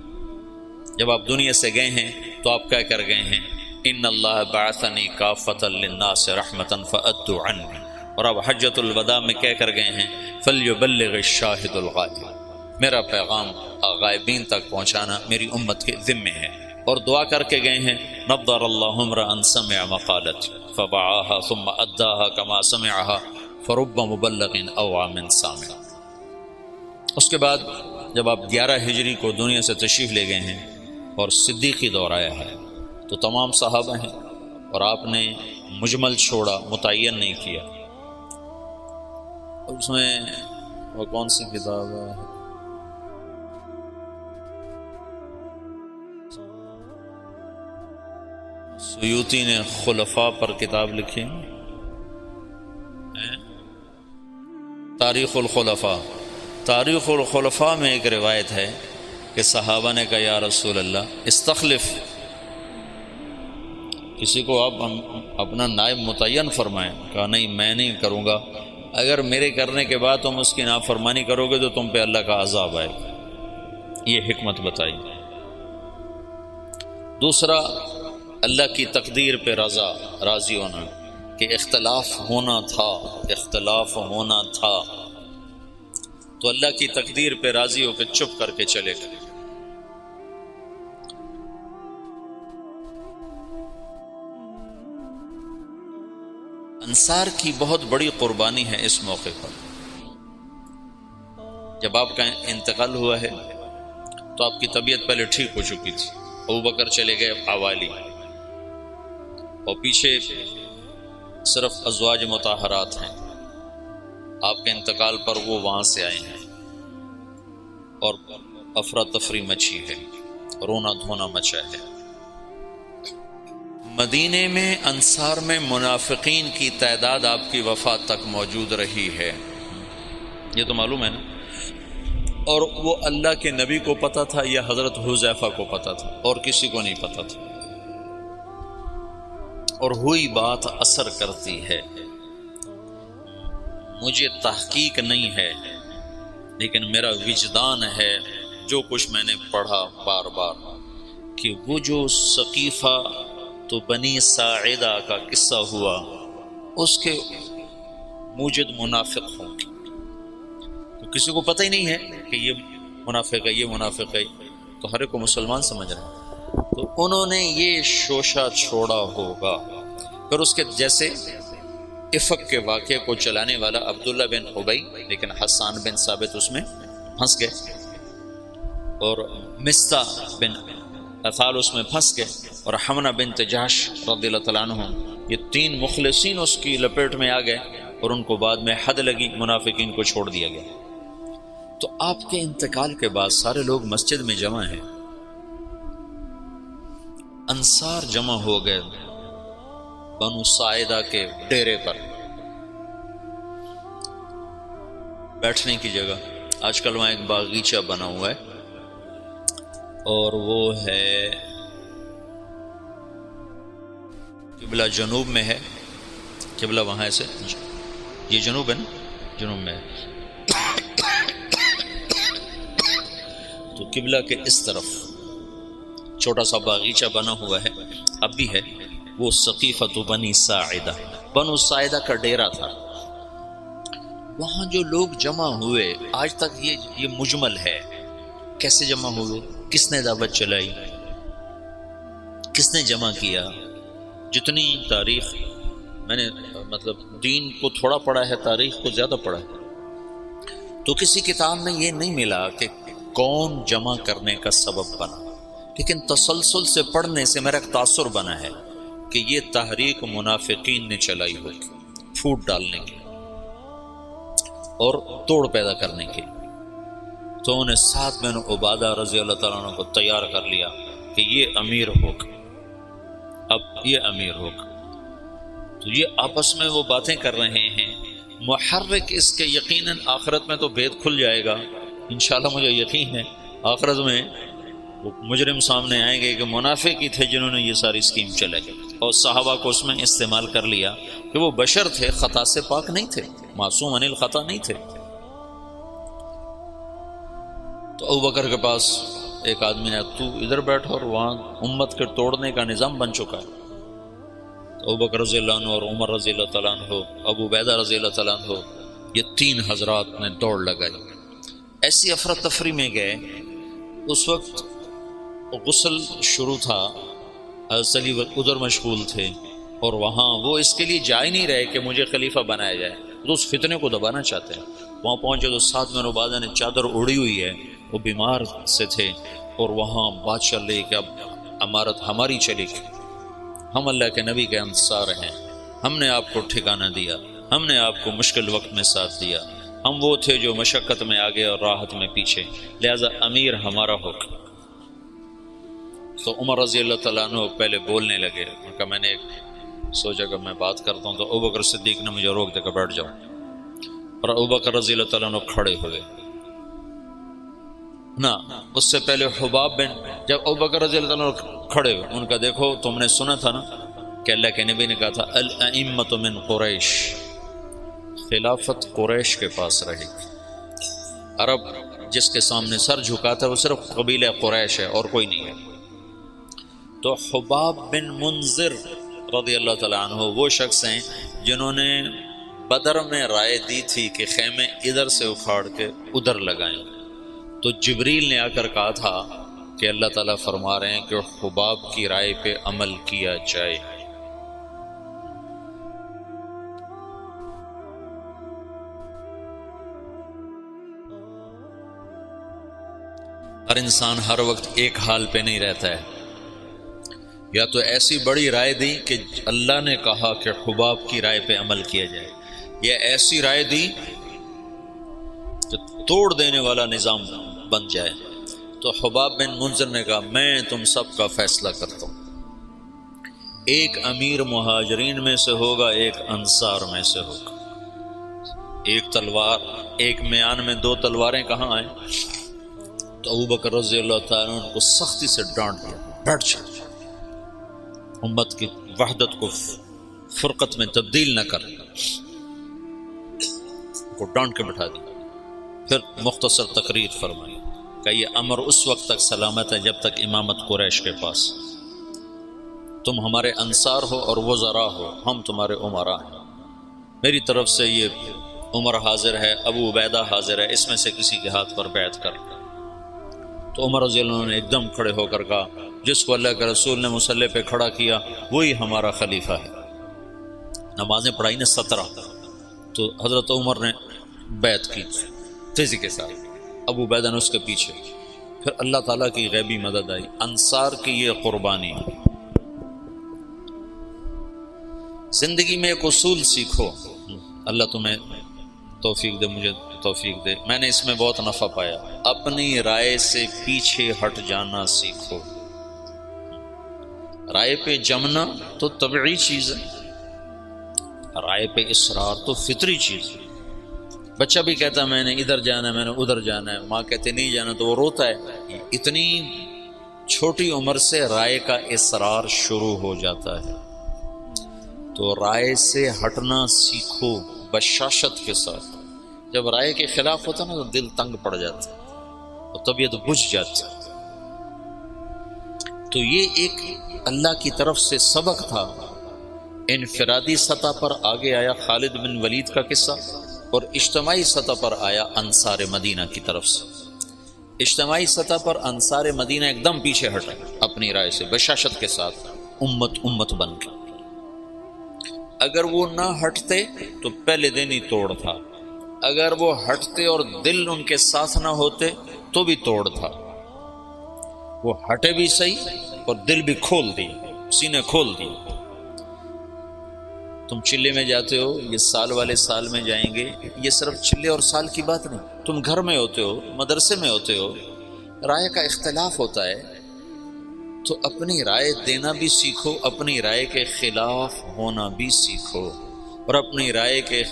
A: جب آپ دنیا سے گئے ہیں تو آپ کیا کر گئے ہیں؟ ان اللہ بعثنی کافۃ للناس رحمۃ فأدوا عنی، اور اب حجۃ الوداع میں کیا کر گئے ہیں؟ فلیبلغ الشاہد الغائب، میرا پیغام غائبین تک پہنچانا میری امت کے ذمے ہے۔ اور دعا کر کے گئے ہیں نضر اللہ امرا سمع مقالت فبعاها ثم اداها كما سمعها فرب مبلغ اوعى من سامع۔ اس کے بعد جب آپ 11 ہجری کو دنیا سے تشریف لے گئے ہیں اور صدیقی دور آیا ہے تو تمام صحابہ ہیں، اور آپ نے مجمل چھوڑا، متعین نہیں کیا۔ اس میں وہ کون سی کتاب ہے؟ سیوطی نے خلفاء پر کتاب لکھی، تاریخ الخلفاء۔ تاریخ الخلفاء میں ایک روایت ہے کہ صحابہ نے کہا یا رسول اللہ استخلف، کسی کو آپ اپنا نائب متعین فرمائیں۔ کہا نہیں میں نہیں کروں گا، اگر میرے کرنے کے بعد تم اس کی نافرمانی کرو گے تو تم پہ اللہ کا عذاب آئے گا۔ یہ حکمت بتائی۔ دوسرا، اللہ کی تقدیر پہ راضی ہونا، کہ اختلاف ہونا تھا تو اللہ کی تقدیر پہ راضی ہو کے چپ کر کے چلے گئے۔ انصار کی بہت بڑی قربانی ہے اس موقع پر۔ جب آپ کا انتقال ہوا ہے تو آپ کی طبیعت پہلے ٹھیک ہو چکی تھی، ابوبکر چلے گئے حوالی، اور پیچھے صرف ازواج مطہرات ہیں۔ آپ کے انتقال پر وہ وہاں سے آئے ہیں اور افراتفری مچی ہے، رونا دھونا مچا ہے۔ مدینے میں انصار میں منافقین کی تعداد آپ کی وفات تک موجود رہی ہے، یہ تو معلوم ہے نا۔ اور وہ اللہ کے نبی کو پتہ تھا یا حضرت حذیفہ کو پتہ تھا، اور کسی کو نہیں پتہ تھا۔ اور ہوئی بات اثر کرتی ہے۔ مجھے تحقیق نہیں ہے، لیکن میرا وجدان ہے جو کچھ میں نے پڑھا بار بار، کہ وہ جو ثقیفہ تو بنی ساعدہ کا قصہ ہوا، اس کے موجد منافق ہوں گے، تو کسی کو پتہ ہی نہیں ہے کہ یہ منافق ہے، یہ منافق ہے، تو ہر ایک کو مسلمان سمجھ رہے ہیں، تو انہوں نے یہ شوشہ چھوڑا ہوگا۔ پھر اس کے جیسے افق کے واقعے کو چلانے والا عبداللہ بن ابی، لیکن حسان بن ثابت اس میں پھنس گئے، اور مستہ بن اثال اس میں پھنس گئے، اور حمنہ بنت جحش رضی اللہ تعالیٰ عنہ، یہ 3 مخلصین اس کی لپیٹ میں آ گئے، اور ان کو بعد میں حد لگی، منافقین کو چھوڑ دیا گیا۔ تو آپ کے انتقال کے بعد سارے لوگ مسجد میں جمع ہیں، انصار جمع ہو گئے بنو ساعدہ کے ڈیرے پر بیٹھنے کی جگہ۔ آج کل وہاں ایک باغیچہ بنا ہوا ہے، اور وہ ہے قبلہ جنوب میں ہے، قبلہ وہاں سے یہ جنوب ہے نا، جنوب میں ہے، تو قبلہ کے اس طرف چھوٹا سا باغیچہ بنا ہوا ہے، اب بھی ہے، وہ ثقیفۃ بنی ساعدہ، بنو ساعدہ کا ڈیرا تھا۔ وہاں جو لوگ جمع ہوئے، آج تک یہ مجمل ہے، کیسے جمع ہوئے، کس نے دعوت چلائی، کس نے جمع کیا۔ جتنی تاریخ میں نے مطلب دین کو تھوڑا پڑھا ہے، تاریخ کو زیادہ پڑھا ہے، تو کسی کتاب میں یہ نہیں ملا کہ کون جمع کرنے کا سبب بنا، لیکن تسلسل سے پڑھنے سے میرا ایک تاثر بنا ہے کہ یہ تحریک منافقین نے چلائی ہوگی، پھوٹ ڈالنے کی اور توڑ پیدا کرنے کی۔ تو انہیں سعد بن عبادہ رضی اللہ تعالیٰ عنہ کو تیار کر لیا کہ یہ امیر ہوگا، اب یہ امیر ہوگا۔ تو یہ آپس میں وہ باتیں کر رہے ہیں، محرک اس کے یقیناً آخرت میں تو بھید کھل جائے گا انشاءاللہ، مجھے یقین ہے آخرت میں وہ مجرم سامنے آئیں گے کہ منافق ہی تھے جنہوں نے یہ ساری اسکیم چلائی، اور صحابہ کو اس میں استعمال کر لیا کہ وہ بشر تھے، خطا سے پاک نہیں تھے، معصوم عن الخطا نہیں تھے۔ تو ابوبکر کے پاس ایک آدمی نے، تو ادھر بیٹھو، اور وہاں امت کے توڑنے کا نظام بن چکا ہے۔ تو ابوبکر رضی اللہ عنہ اور عمر رضی اللہ تعالیٰ عنہ، ابو عبیدہ رضی اللہ تعالیٰ عنہ، یہ 3 حضرات نے دوڑ لگائی، ایسی افراتفری میں گئے۔ اس وقت غسل شروع تھا، حضرت علی ادھر مشغول تھے، اور وہاں وہ اس کے لیے جا ہی نہیں رہے کہ مجھے خلیفہ بنایا جائے، تو اس فتنے کو دبانا چاہتے ہیں۔ وہاں پہنچے تو سعد بن عبادہ نے چادر اڑی ہوئی ہے، وہ بیمار سے تھے، اور وہاں بات چل رہی کہ اب امارت ہماری چلی، ہم اللہ کے نبی کے انصار ہیں، ہم نے آپ کو ٹھکانہ دیا، ہم نے آپ کو مشکل وقت میں ساتھ دیا، ہم وہ تھے جو مشقت میں آگے اور راحت میں پیچھے، لہذا امیر ہمارا ہوگا۔ تو عمر رضی اللہ تعالیٰ عنہ پہلے بولنے لگے، ان کا میں نے سوچا کہ میں بات کرتا ہوں، تو ابوبکر صدیق نے مجھے روک دے کر بیٹھ جاؤ، اور ابوبکر رضی اللہ تعالیٰ عنہ کھڑے ہوئے نا۔ اس سے پہلے حباب بن، جب ابوبکر رضی اللہ تعالیٰ عنہ کھڑے ہوئے، ان کا دیکھو تم نے سنا تھا نا کہ اللہ کے نبی نے کہا تھا الائمۃ من قریش، خلافت قریش کے پاس رہے گی، عرب جس کے سامنے سر جھکاتا ہے وہ صرف قبیلہ قریش ہے اور کوئی نہیں ہے۔ تو حباب بن منذر رضی اللہ تعالیٰ عنہ وہ شخص ہیں جنہوں نے بدر میں رائے دی تھی کہ خیمے ادھر سے اکھاڑ کے ادھر لگائیں، تو جبریل نے آ کر کہا تھا کہ اللہ تعالیٰ فرما رہے ہیں کہ حباب کی رائے پہ عمل کیا جائے۔ ہر انسان ہر وقت ایک حال پہ نہیں رہتا ہے، یا تو ایسی بڑی رائے دی کہ اللہ نے کہا کہ حباب کی رائے پہ عمل کیا جائے، یا ایسی رائے دی کہ توڑ دینے والا نظام بن جائے۔ تو حباب بن منذر نے کہا میں تم سب کا فیصلہ کرتا ہوں، ایک امیر مہاجرین میں سے ہوگا، ایک انصار میں سے ہوگا، ایک تلوار ایک میان میں دو تلواریں کہاں آئیں؟ تو ابو بکر رضی اللہ تعالیٰ عنہ کو سختی سے ڈانٹ دیا، بیٹھ جا، امت کی وحدت کو فرقت میں تبدیل نہ کر، کو ڈانٹ کے بٹھا دیا۔ پھر مختصر تقریر فرمائی کہ یہ امر اس وقت تک سلامت ہے جب تک امامت قریش کے پاس، تم ہمارے انصار ہو اور وزراء ہو، ہم تمہارے امراء ہیں، میری طرف سے یہ عمر حاضر ہے، ابو عبیدہ حاضر ہے، اس میں سے کسی کے ہاتھ پر بیعت کر۔ تو عمر رضی اللہ عنہ نے ایک دم کھڑے ہو کر کہا، جس کو اللہ کے رسول نے مصلی پہ کھڑا کیا وہی ہمارا خلیفہ ہے۔ نمازیں پڑھائی نے 17، تو حضرت عمر نے بیعت کی تیزی کے ساتھ، ابو عبیدہ نے اس کے پیچھے، پھر اللہ تعالیٰ کی غیبی مدد آئی، انصار کی یہ قربانی۔ زندگی میں ایک اصول سیکھو، اللہ تمہیں توفیق دے، مجھے توفیق دے، میں نے اس میں بہت نفع پایا، اپنی رائے سے پیچھے ہٹ جانا سیکھو۔ رائے پہ جمنا تو طبعی چیز ہے، رائے پہ اصرار تو فطری چیز ہے۔ بچہ بھی کہتا ہے میں نے ادھر جانا ہے، میں نے ادھر جانا ہے، ماں کہتے نہیں جانا تو وہ روتا ہے۔ اتنی چھوٹی عمر سے رائے کا اصرار شروع ہو جاتا ہے، تو رائے سے ہٹنا سیکھو بشاشت کے ساتھ۔ جب رائے کے خلاف ہوتا نا تو دل تنگ پڑ جاتا ہے اور طبیعت بجھ جاتی ہے۔ تو یہ ایک اللہ کی طرف سے سبق تھا۔ انفرادی سطح پر آگے آیا خالد بن ولید کا قصہ، اور اجتماعی سطح پر آیا انصار مدینہ کی طرف سے۔ اجتماعی سطح پر انصار مدینہ ایک دم پیچھے ہٹا اپنی رائے سے بشاشت کے ساتھ، امت بن کے۔ اگر وہ نہ ہٹتے تو پہلے دن ہی توڑ تھا، اگر وہ ہٹتے اور دل ان کے ساتھ نہ ہوتے تو بھی توڑ تھا۔ وہ ہٹے بھی صحیح اور دل بھی کھول دیے، سینے کھول دیے۔ تم چلے میں جاتے ہو، یہ سال والے سال میں جائیں گے، یہ صرف چلے اور سال کی بات نہیں، تم گھر میں ہوتے ہو، مدرسے میں ہوتے ہو، رائے کا اختلاف ہوتا ہے، تو اپنی رائے دینا بھی سیکھو، اپنی رائے کے خلاف ہونا بھی سیکھو، اور اپنی رائے کے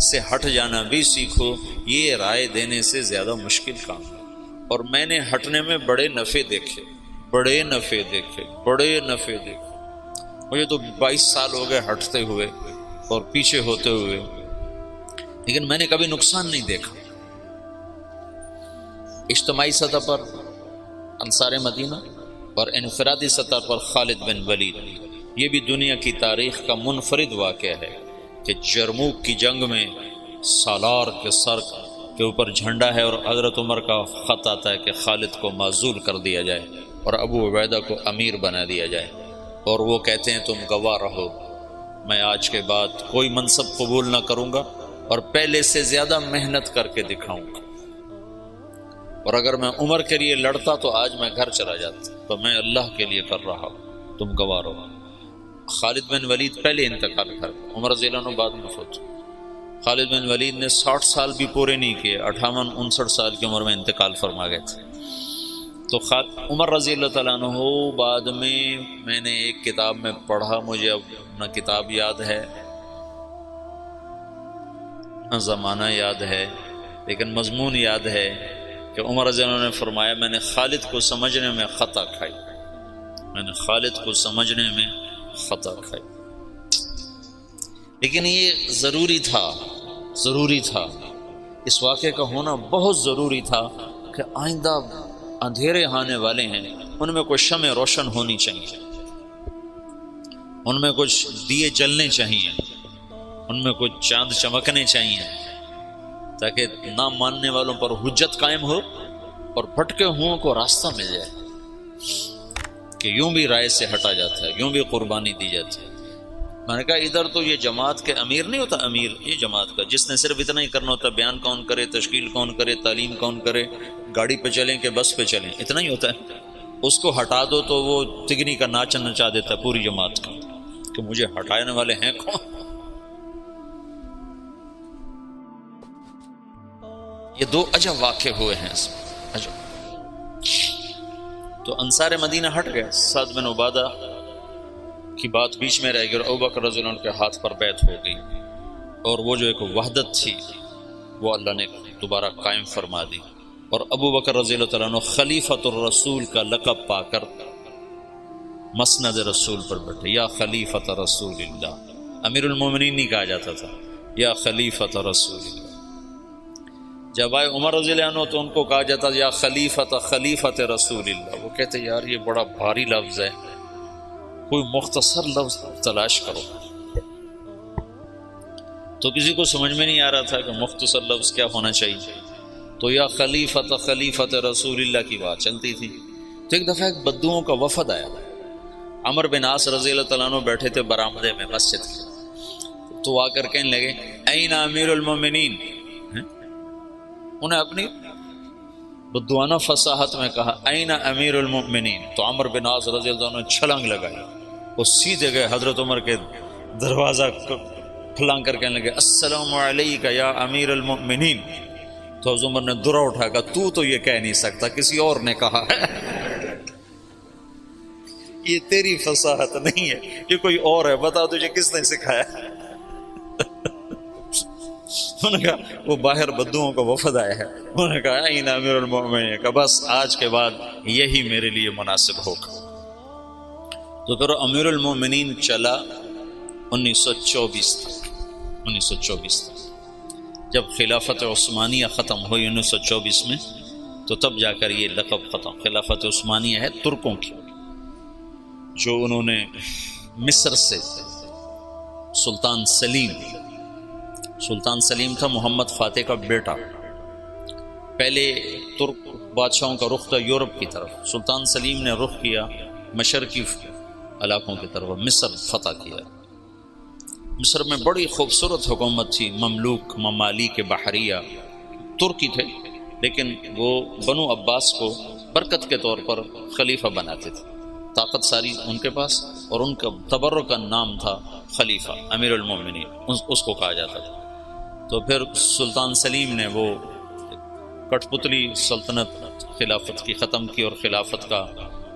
A: سے ہٹ جانا بھی سیکھو۔ یہ رائے دینے سے زیادہ مشکل کام ہے، اور میں نے ہٹنے میں بڑے نفع دیکھے، بڑے نفع دیکھے، بڑے نفع دیکھے۔ مجھے تو 22 سال ہو گئے ہٹتے ہوئے اور پیچھے ہوتے ہوئے، لیکن میں نے کبھی نقصان نہیں دیکھا۔ اجتماعی سطح پر انصار مدینہ اور انفرادی سطح پر خالد بن ولید، یہ بھی دنیا کی تاریخ کا منفرد واقعہ ہے کہ جرموک کی جنگ میں سالار کے سر کے اوپر جھنڈا ہے اور حضرت عمر کا خط آتا ہے کہ خالد کو معزول کر دیا جائے اور ابو عبیدہ کو امیر بنا دیا جائے، اور وہ کہتے ہیں تم گواہ رہو، میں آج کے بعد کوئی منصب قبول نہ کروں گا اور پہلے سے زیادہ محنت کر کے دکھاؤں گا، اور اگر میں عمر کے لیے لڑتا تو آج میں گھر چلا جاتا، تو میں اللہ کے لیے کر رہا ہوں، تم گواہ رہو۔ خالد بن ولید پہلے انتقال کر گئے، عمر رضی اللہ عنہ بعد میں فوت۔ خالد بن ولید نے 60 سال بھی پورے نہیں کیے، 58-59 سال کی عمر میں انتقال فرما گئے تھے۔ تو عمر رضی اللہ تعالیٰ عنہ بعد میں نے ایک کتاب میں پڑھا، مجھے اب نہ کتاب یاد ہے نہ زمانہ یاد ہے، لیکن مضمون یاد ہے کہ عمر رضی اللہ عنہ نے فرمایا میں نے خالد کو سمجھنے میں خطا کھائی، میں نے خالد کو سمجھنے میں خطا کھائی، لیکن یہ ضروری تھا، اس واقعے کا ہونا بہت ضروری تھا کہ آئندہ اندھیرے آنے والے ہیں، ان میں کوئی شمع روشن ہونی چاہیے، ان میں کچھ دیے جلنے چاہیے، ان میں کچھ چاند چمکنے چاہیے، تاکہ نہ ماننے والوں پر حجت قائم ہو اور بھٹکے ہوں کو راستہ مل جائے کہ یوں بھی رائے سے ہٹا جاتا ہے، یوں بھی قربانی دی جاتی ہے۔ میں نے کہا ادھر تو یہ جماعت کے امیر نہیں ہوتا، امیر یہ جماعت کا، جس نے صرف اتنا ہی کرنا ہوتا، بیان کون کرے، تشکیل کون کرے، تعلیم کون کرے، گاڑی پہ چلیں کہ بس پہ چلیں، اتنا ہی ہوتا ہے۔ اس کو ہٹا دو تو وہ تگنی کا ناچ نچا دیتا ہے پوری جماعت کا کہ مجھے ہٹانے والے ہیں کون۔ یہ دو عجب واقع ہوئے ہیں اس میں، عجب۔ تو انصار مدینہ ہٹ گئے، سعد بن عبادہ کی بات بیچ میں رہ گئی اور ابوبکر رضی اللہ عنہ کے ہاتھ پر بیعت ہو گئی، اور وہ جو ایک وحدت تھی وہ اللہ نے دوبارہ قائم فرما دی، اور ابو بکر رضی اللہ تعالیٰ عنہ خلیفۃ الرسول کا لقب پا کر مسند رسول پر بیٹھے، یا خلیفۃ رسول اللہ۔ امیر المومنین نہیں کہا جاتا تھا، یا خلیفۃ رسول اللہ۔ جب آئے عمر رضی اللہ عنہ تو ان کو کہا جاتا یا خلیفۃ رسول اللہ۔ وہ کہتے یار یہ بڑا بھاری لفظ ہے، کوئی مختصر لفظ تلاش کرو۔ تو کسی کو سمجھ میں نہیں آ رہا تھا کہ مختصر لفظ کیا ہونا چاہیے، تو یا خلیفۃ رسول اللہ کی بات چلتی تھی۔ تو ایک دفعہ ایک بدوؤں کا وفد آیا، عمر بن عاص رضی اللہ تعالیٰ عنہ بیٹھے تھے برآمدے میں مسجد کے، تو آ کر کہنے لگے این امیر المومنین۔ انہیں اپنی بدوانہ فصاحت میں کہا این امیر المؤمنین، تو عمر بن عاص رضی اللہ عنہ نے چھلانگ لگائی، وہ سیدھے گئے حضرت عمر کے دروازہ پھلانگ کر کہنے لگے السلام علیکہ یا امیر المؤمنین۔ تو حضرت عمر نے درہ اٹھا کہا تو یہ کہہ نہیں سکتا، کسی اور نے کہا ہے، یہ تیری فصاحت نہیں ہے، یہ کوئی اور ہے، بتا تجھے کس نے سکھایا۔ انہوں نے کہا وہ باہر بدوؤں کا وفد آیا ہے، انہوں نے کہا این امیر المؤمنین، کہ بس آج کے بعد یہی میرے لیے مناسب ہوگا۔ تو پھر امیر المؤمنین چلا 1924 تک۔ جب خلافت عثمانیہ ختم ہوئی 1924 میں، تو تب جا کر یہ لقب ختم۔ خلافت عثمانیہ ہے ترکوں کی، جو انہوں نے مصر سے سلطان سلیم تھا محمد فاتح کا بیٹا، پہلے ترک بادشاہوں کا رخ تھا یورپ کی طرف، سلطان سلیم نے رخ کیا مشرقی علاقوں کی طرف، مصر فتح کیا۔ مصر میں بڑی خوبصورت حکومت تھی، مملوک ممالک بحریہ ترکی تھے، لیکن وہ بنو عباس کو برکت کے طور پر خلیفہ بناتے تھے، طاقت ساری ان کے پاس، اور ان کا تبرک کا نام تھا خلیفہ امیر المومنین، اس کو کہا جاتا تھا۔ تو پھر سلطان سلیم نے وہ کٹ پتلی سلطنت خلافت کی ختم کی، اور خلافت کا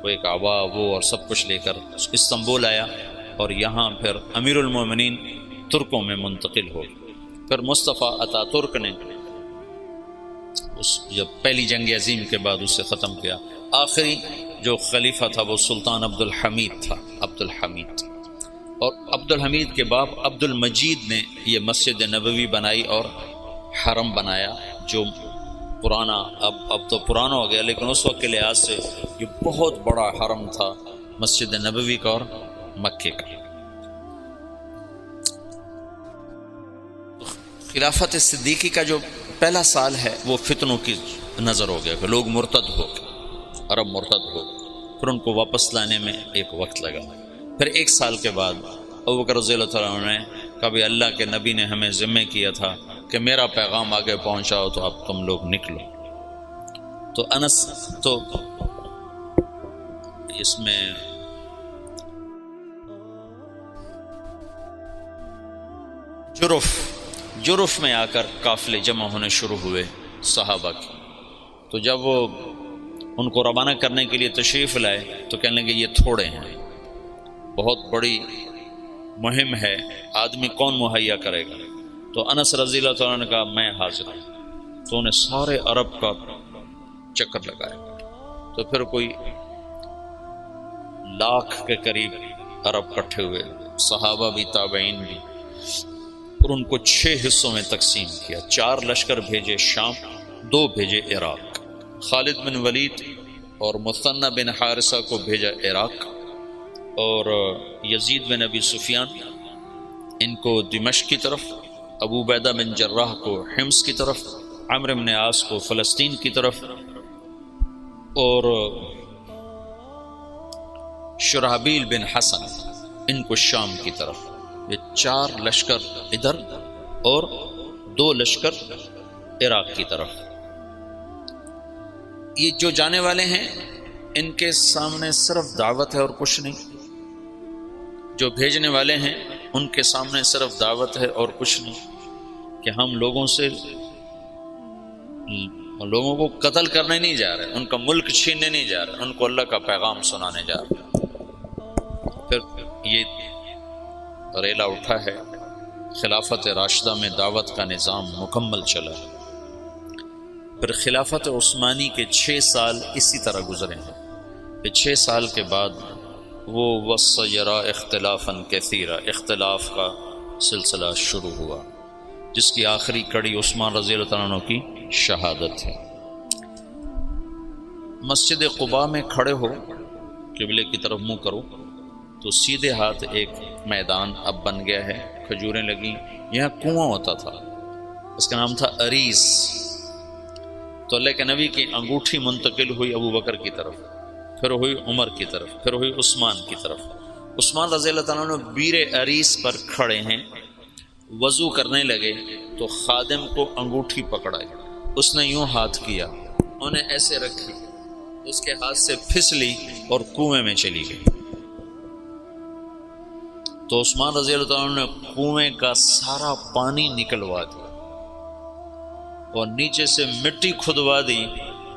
A: وہ ایک آوا وہ اور سب کچھ لے کر استنبول آیا، اور یہاں پھر امیر المومنین ترکوں میں منتقل ہو۔ پھر مصطفیٰ اتا ترک نے جب پہلی جنگ عظیم کے بعد اسے ختم کیا، آخری جو خلیفہ تھا وہ سلطان عبد الحمید تھا، اور عبد الحمید کے باپ عبد المجید نے یہ مسجد نبوی بنائی اور حرم بنایا، جو پرانا اب تو پرانا ہو گیا، لیکن اس وقت کے لحاظ سے یہ بہت بڑا حرم تھا مسجد نبوی کا اور مکے کا۔ خلافت صدیقی کا جو پہلا سال ہے وہ فتنوں کی نظر ہو گیا کہ لوگ مرتد ہو گئے، عرب مرتد ہو گئے، پھر ان کو واپس لانے میں ایک وقت لگا۔ پھر ایک سال کے بعد ابو بکر رضی اللہ تعالیٰ عنہ نے کبھی اللہ کے نبی نے ہمیں ذمہ کیا تھا کہ میرا پیغام آگے پہنچاؤ، تو اب تم لوگ نکلو۔ تو انس تو اس میں جرف میں آ کر قافلے جمع ہونے شروع ہوئے صحابہ کی۔ تو جب وہ ان کو روانہ کرنے کے لیے تشریف لائے تو کہنے لگے یہ تھوڑے ہیں، بہت بڑی مہم ہے، آدمی کون مہیا کرے گا؟ تو انس رضی اللہ تعالیٰ نے کہا میں حاضر ہوں۔ تو انہیں سارے عرب کا چکر لگایا، تو پھر کوئی 1,00,000 کے قریب عرب کٹھے ہوئے، صحابہ بھی تابعین بھی، اور ان کو 6 حصوں میں تقسیم کیا۔ 4 لشکر بھیجے شام، 2 بھیجے عراق، خالد بن ولید اور مثنى بن حارثہ کو بھیجا عراق، اور یزید بن ابی سفیان ان کو دمشق کی طرف، ابو عبیدہ بن جراح کو حمص کی طرف، عمرو بن عاص کو فلسطین کی طرف، اور شرحبیل بن حسن ان کو شام کی طرف۔ یہ 4 لشکر ادھر اور 2 لشکر عراق کی طرف۔ یہ جو جانے والے ہیں ان کے سامنے صرف دعوت ہے اور کچھ نہیں، جو بھیجنے والے ہیں ان کے سامنے صرف دعوت ہے اور کچھ نہیں، کہ ہم لوگوں کو قتل کرنے نہیں جا رہے، ان کا ملک چھیننے نہیں جا رہے، ان کو اللہ کا پیغام سنانے جا رہے۔ پھر یہ ریلا اٹھا ہے خلافت راشدہ میں دعوت کا نظام مکمل چلا۔ پھر خلافت عثمانی کے 6 سال اسی طرح گزرے ہیں۔ پھر 6 سال کے بعد وہ وسیرا اختلافاً کثیرا، اختلاف کا سلسلہ شروع ہوا، جس کی آخری کڑی عثمان رضی اللہ تعالیٰ عنہ کی شہادت ہے۔ مسجد قباء میں کھڑے ہو، قبلے کی طرف منہ کرو تو سیدھے ہاتھ ایک میدان اب بن گیا ہے، کھجوریں لگیں، یہاں کنواں ہوتا تھا، اس کا نام تھا عریس۔ تو اللہ کے نبی کی انگوٹھی منتقل ہوئی ابو بکر کی طرف، پھر ہوئی عمر کی طرف، پھر ہوئی عثمان کی طرف۔ عثمان رضی اللہ تعالیٰ عنہ بیر عریس پر کھڑے ہیں، وضو کرنے لگے تو خادم کو انگوٹھی پکڑائی، اس نے یوں ہاتھ کیا، انہیں ایسے رکھی، اس کے ہاتھ سے پھسلی اور کنویں میں چلی گئی۔ تو عثمان رضی اللہ تعالیٰ عنہ نے کنویں کا سارا پانی نکلوا دیا اور نیچے سے مٹی کھدوا دی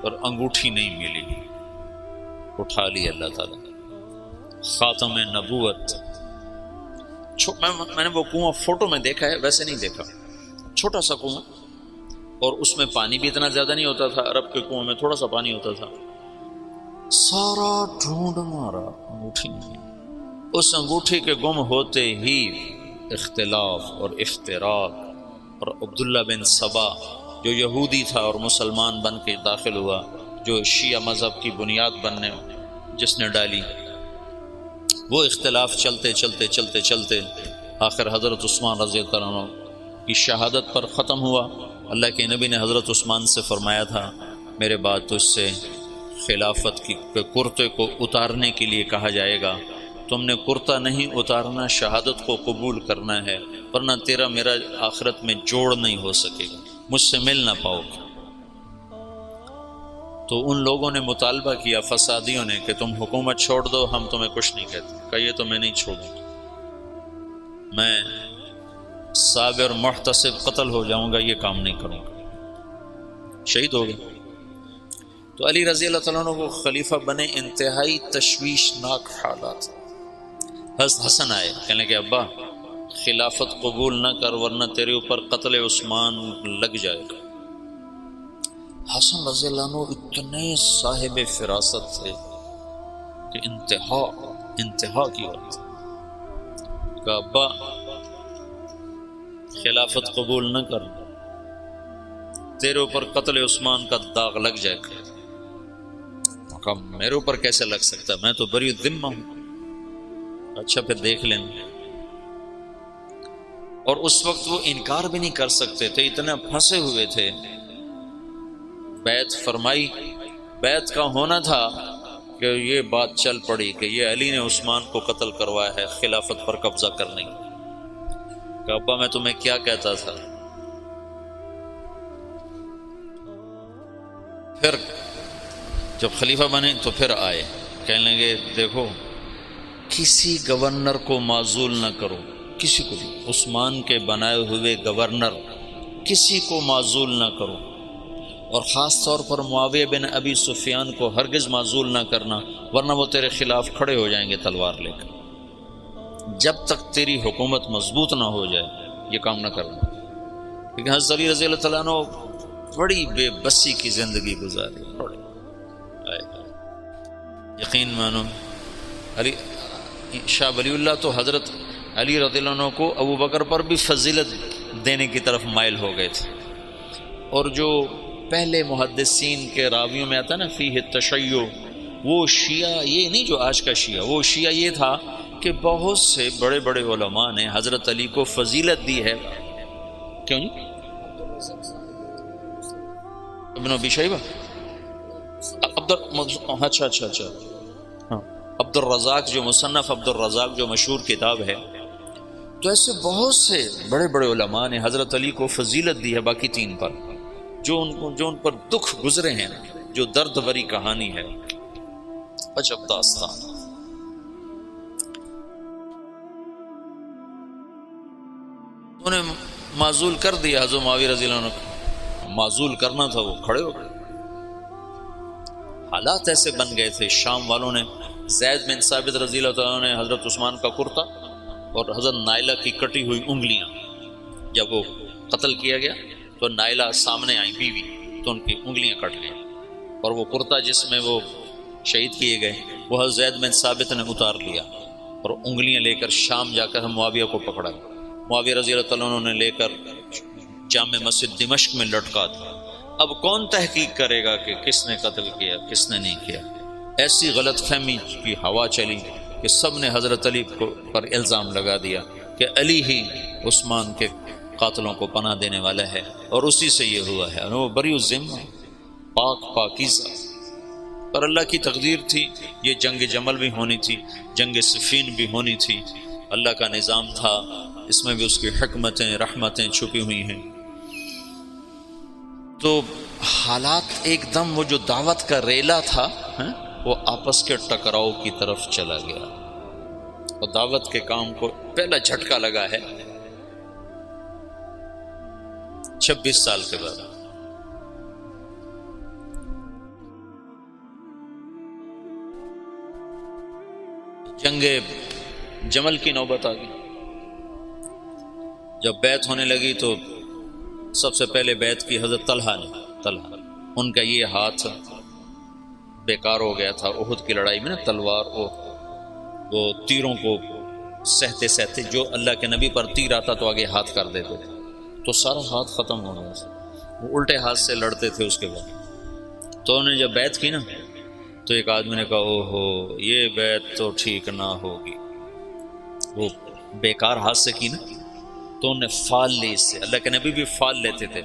A: اور انگوٹھی نہیں ملی، اٹھا لی اللہ تعالیٰ، خاتم نبوت۔ میں نے وہ کنواں فوٹو میں دیکھا ہے، ویسے نہیں دیکھا، چھوٹا سا کنواں، اور اس میں پانی بھی اتنا زیادہ نہیں ہوتا تھا، عرب کے کنویں میں تھوڑا سا پانی ہوتا تھا۔ سارا ڈھونڈ مارا، انگوٹھی نہیں۔ اس انگوٹھی کے گم ہوتے ہی اختلاف اور افتراق، اور عبداللہ بن سبا جو یہودی تھا اور مسلمان بن کے داخل ہوا، جو شیعہ مذہب کی بنیاد بننے جس نے ڈالی، وہ اختلاف چلتے چلتے چلتے چلتے آخر حضرت عثمان رضی اللہ عنہ کی شہادت پر ختم ہوا۔ اللہ کے نبی نے حضرت عثمان سے فرمایا تھا، میرے بعد تجھ سے خلافت کی کرتے کو اتارنے کے لیے کہا جائے گا، تم نے کرتا نہیں اتارنا، شہادت کو قبول کرنا ہے، ورنہ تیرا میرا آخرت میں جوڑ نہیں ہو سکے گا، مجھ سے مل نہ پاؤ گے۔ تو ان لوگوں نے مطالبہ کیا، فسادیوں نے، کہ تم حکومت چھوڑ دو، ہم تمہیں کچھ نہیں کہتے۔ کہا یہ تو میں نہیں چھوڑوں گا، میں صابر محتسب قتل ہو جاؤں گا، یہ کام نہیں کروں گا، شہید ہو گئے۔ تو علی رضی اللہ تعالیٰ عنہ وہ خلیفہ بنے، انتہائی تشویشناک حالات۔ حسن آئے، کہنے کہ ابا خلافت قبول نہ کر ورنہ تیرے اوپر قتل عثمان لگ جائے گا۔ حسن رضی اللہ عنہ اتنے صاحب فراست تھے کہ انتہا کی بات، کہ ابا خلافت قبول نہ کر، تیرے اوپر قتل عثمان کا داغ لگ جائے گا۔ کہا میرے اوپر کیسے لگ سکتا ہے، میں تو بری ذمہ ہوں۔ اچھا پھر دیکھ لیں۔ اور اس وقت وہ انکار بھی نہیں کر سکتے تھے، اتنے پھنسے ہوئے تھے۔ بیعت فرمائی، بیعت کا ہونا تھا کہ یہ بات چل پڑی کہ یہ علی نے عثمان کو قتل کروایا ہے خلافت پر قبضہ کرنے کی۔ کہ ابا میں تمہیں کیا کہتا تھا۔ پھر جب خلیفہ بنے تو پھر آئے، کہنے لگے دیکھو کسی گورنر کو معزول نہ کرو، کسی کو بھی، عثمان کے بنائے ہوئے گورنر کسی کو معزول نہ کرو، اور خاص طور پر معاویہ بن ابی سفیان کو ہرگز معزول نہ کرنا، ورنہ وہ تیرے خلاف کھڑے ہو جائیں گے تلوار لے کر۔ جب تک تیری حکومت مضبوط نہ ہو جائے یہ کام نہ کرنا۔ کیونکہ حضرت علی رضی اللہ تعالیٰ عنہ بڑی بے بسی کی زندگی گزاری، یقین مانو۔ علی شاہ ولی اللہ تو حضرت علی رضی اللہ عنہ کو ابو بکر پر بھی فضیلت دینے کی طرف مائل ہو گئے تھے، اور جو پہلے محدثین کے راویوں میں آتا ہے نا فیہ التشیع، وہ شیعہ یہ نہیں جو آج کا شیعہ، وہ شیعہ یہ تھا کہ بہت سے بڑے بڑے علماء نے حضرت علی کو فضیلت دی ہے۔ کیوں جی؟ ابن ابی شیبہ، اچھا ہاں، عبد الرزاق جو مصنف عبد الرزاق جو مشہور کتاب ہے، تو ایسے بہت سے بڑے بڑے علماء نے حضرت علی کو فضیلت دی ہے باقی تین پر، جو ان پر دکھ گزرے ہیں، جو درد بری کہانی ہے، عجب داستان۔ انہیں معزول کر دیا حضرت معاویہ رضی اللہ عنہ کو، معزول کرنا تھا، وہ کھڑے ہو گئے۔ حالات ایسے بن گئے تھے، شام والوں نے زید بن ثابت رضی اللہ تعالیٰ نے حضرت عثمان کا کرتا اور حضرت نائلہ کی کٹی ہوئی انگلیاں جب وہ قتل کیا گیا تو نائلہ سامنے آئی بیوی، تو ان کی انگلیاں کٹ گئیں، اور وہ کرتا جس میں وہ شہید کیے گئے وہ حضرت زید بن ثابت نے اتار لیا اور انگلیاں لے کر شام جا کر معاویہ کو پکڑا، معاویہ رضی اللہ تعالیٰ عنہ نے لے کر جامع مسجد دمشق میں لٹکا دیا۔ اب کون تحقیق کرے گا کہ کس نے قتل کیا کس نے نہیں کیا؟ ایسی غلط فہمی کی ہوا چلی کہ سب نے حضرت علی پر الزام لگا دیا کہ علی ہی عثمان کے قاتلوں کو پناہ دینے والا ہے، اور اسی سے یہ ہوا ہے، اور وہ بری الذمہ پاک پاکیزہ۔ پر اللہ کی تقدیر تھی، یہ جنگ جمل بھی ہونی تھی، جنگ صفین بھی ہونی تھی، اللہ کا نظام تھا، اس میں بھی اس کی حکمتیں رحمتیں چھپی ہوئی ہیں۔ تو حالات ایک دم وہ جو دعوت کا ریلا تھا وہ آپس کے ٹکراؤ کی طرف چلا گیا، اور دعوت کے کام کو پہلا جھٹکا لگا ہے 26 سال کے بعد۔ جنگ جمل کی نوبت آ گئی، جب بیعت ہونے لگی تو سب سے پہلے بیعت کی حضرت طلحہ نے، ان کا یہ ہاتھ بیکار ہو گیا تھا احد کی لڑائی میں نا، تلوار وہ تیروں کو سہتے سہتے جو اللہ کے نبی پر تیر آتا تو آگے ہاتھ کر دیتے تھے، تو سارا ہاتھ ختم ہو گیا تھا، وہ الٹے ہاتھ سے لڑتے تھے۔ اس کے بعد تو انہوں نے جب بیعت کی نا تو ایک آدمی نے کہا اوہو یہ بیعت تو ٹھیک نہ ہوگی، وہ بیکار ہاتھ سے کی نا، تو انہوں نے فال لی اس سے، اللہ کے نبی بھی فال لیتے تھے،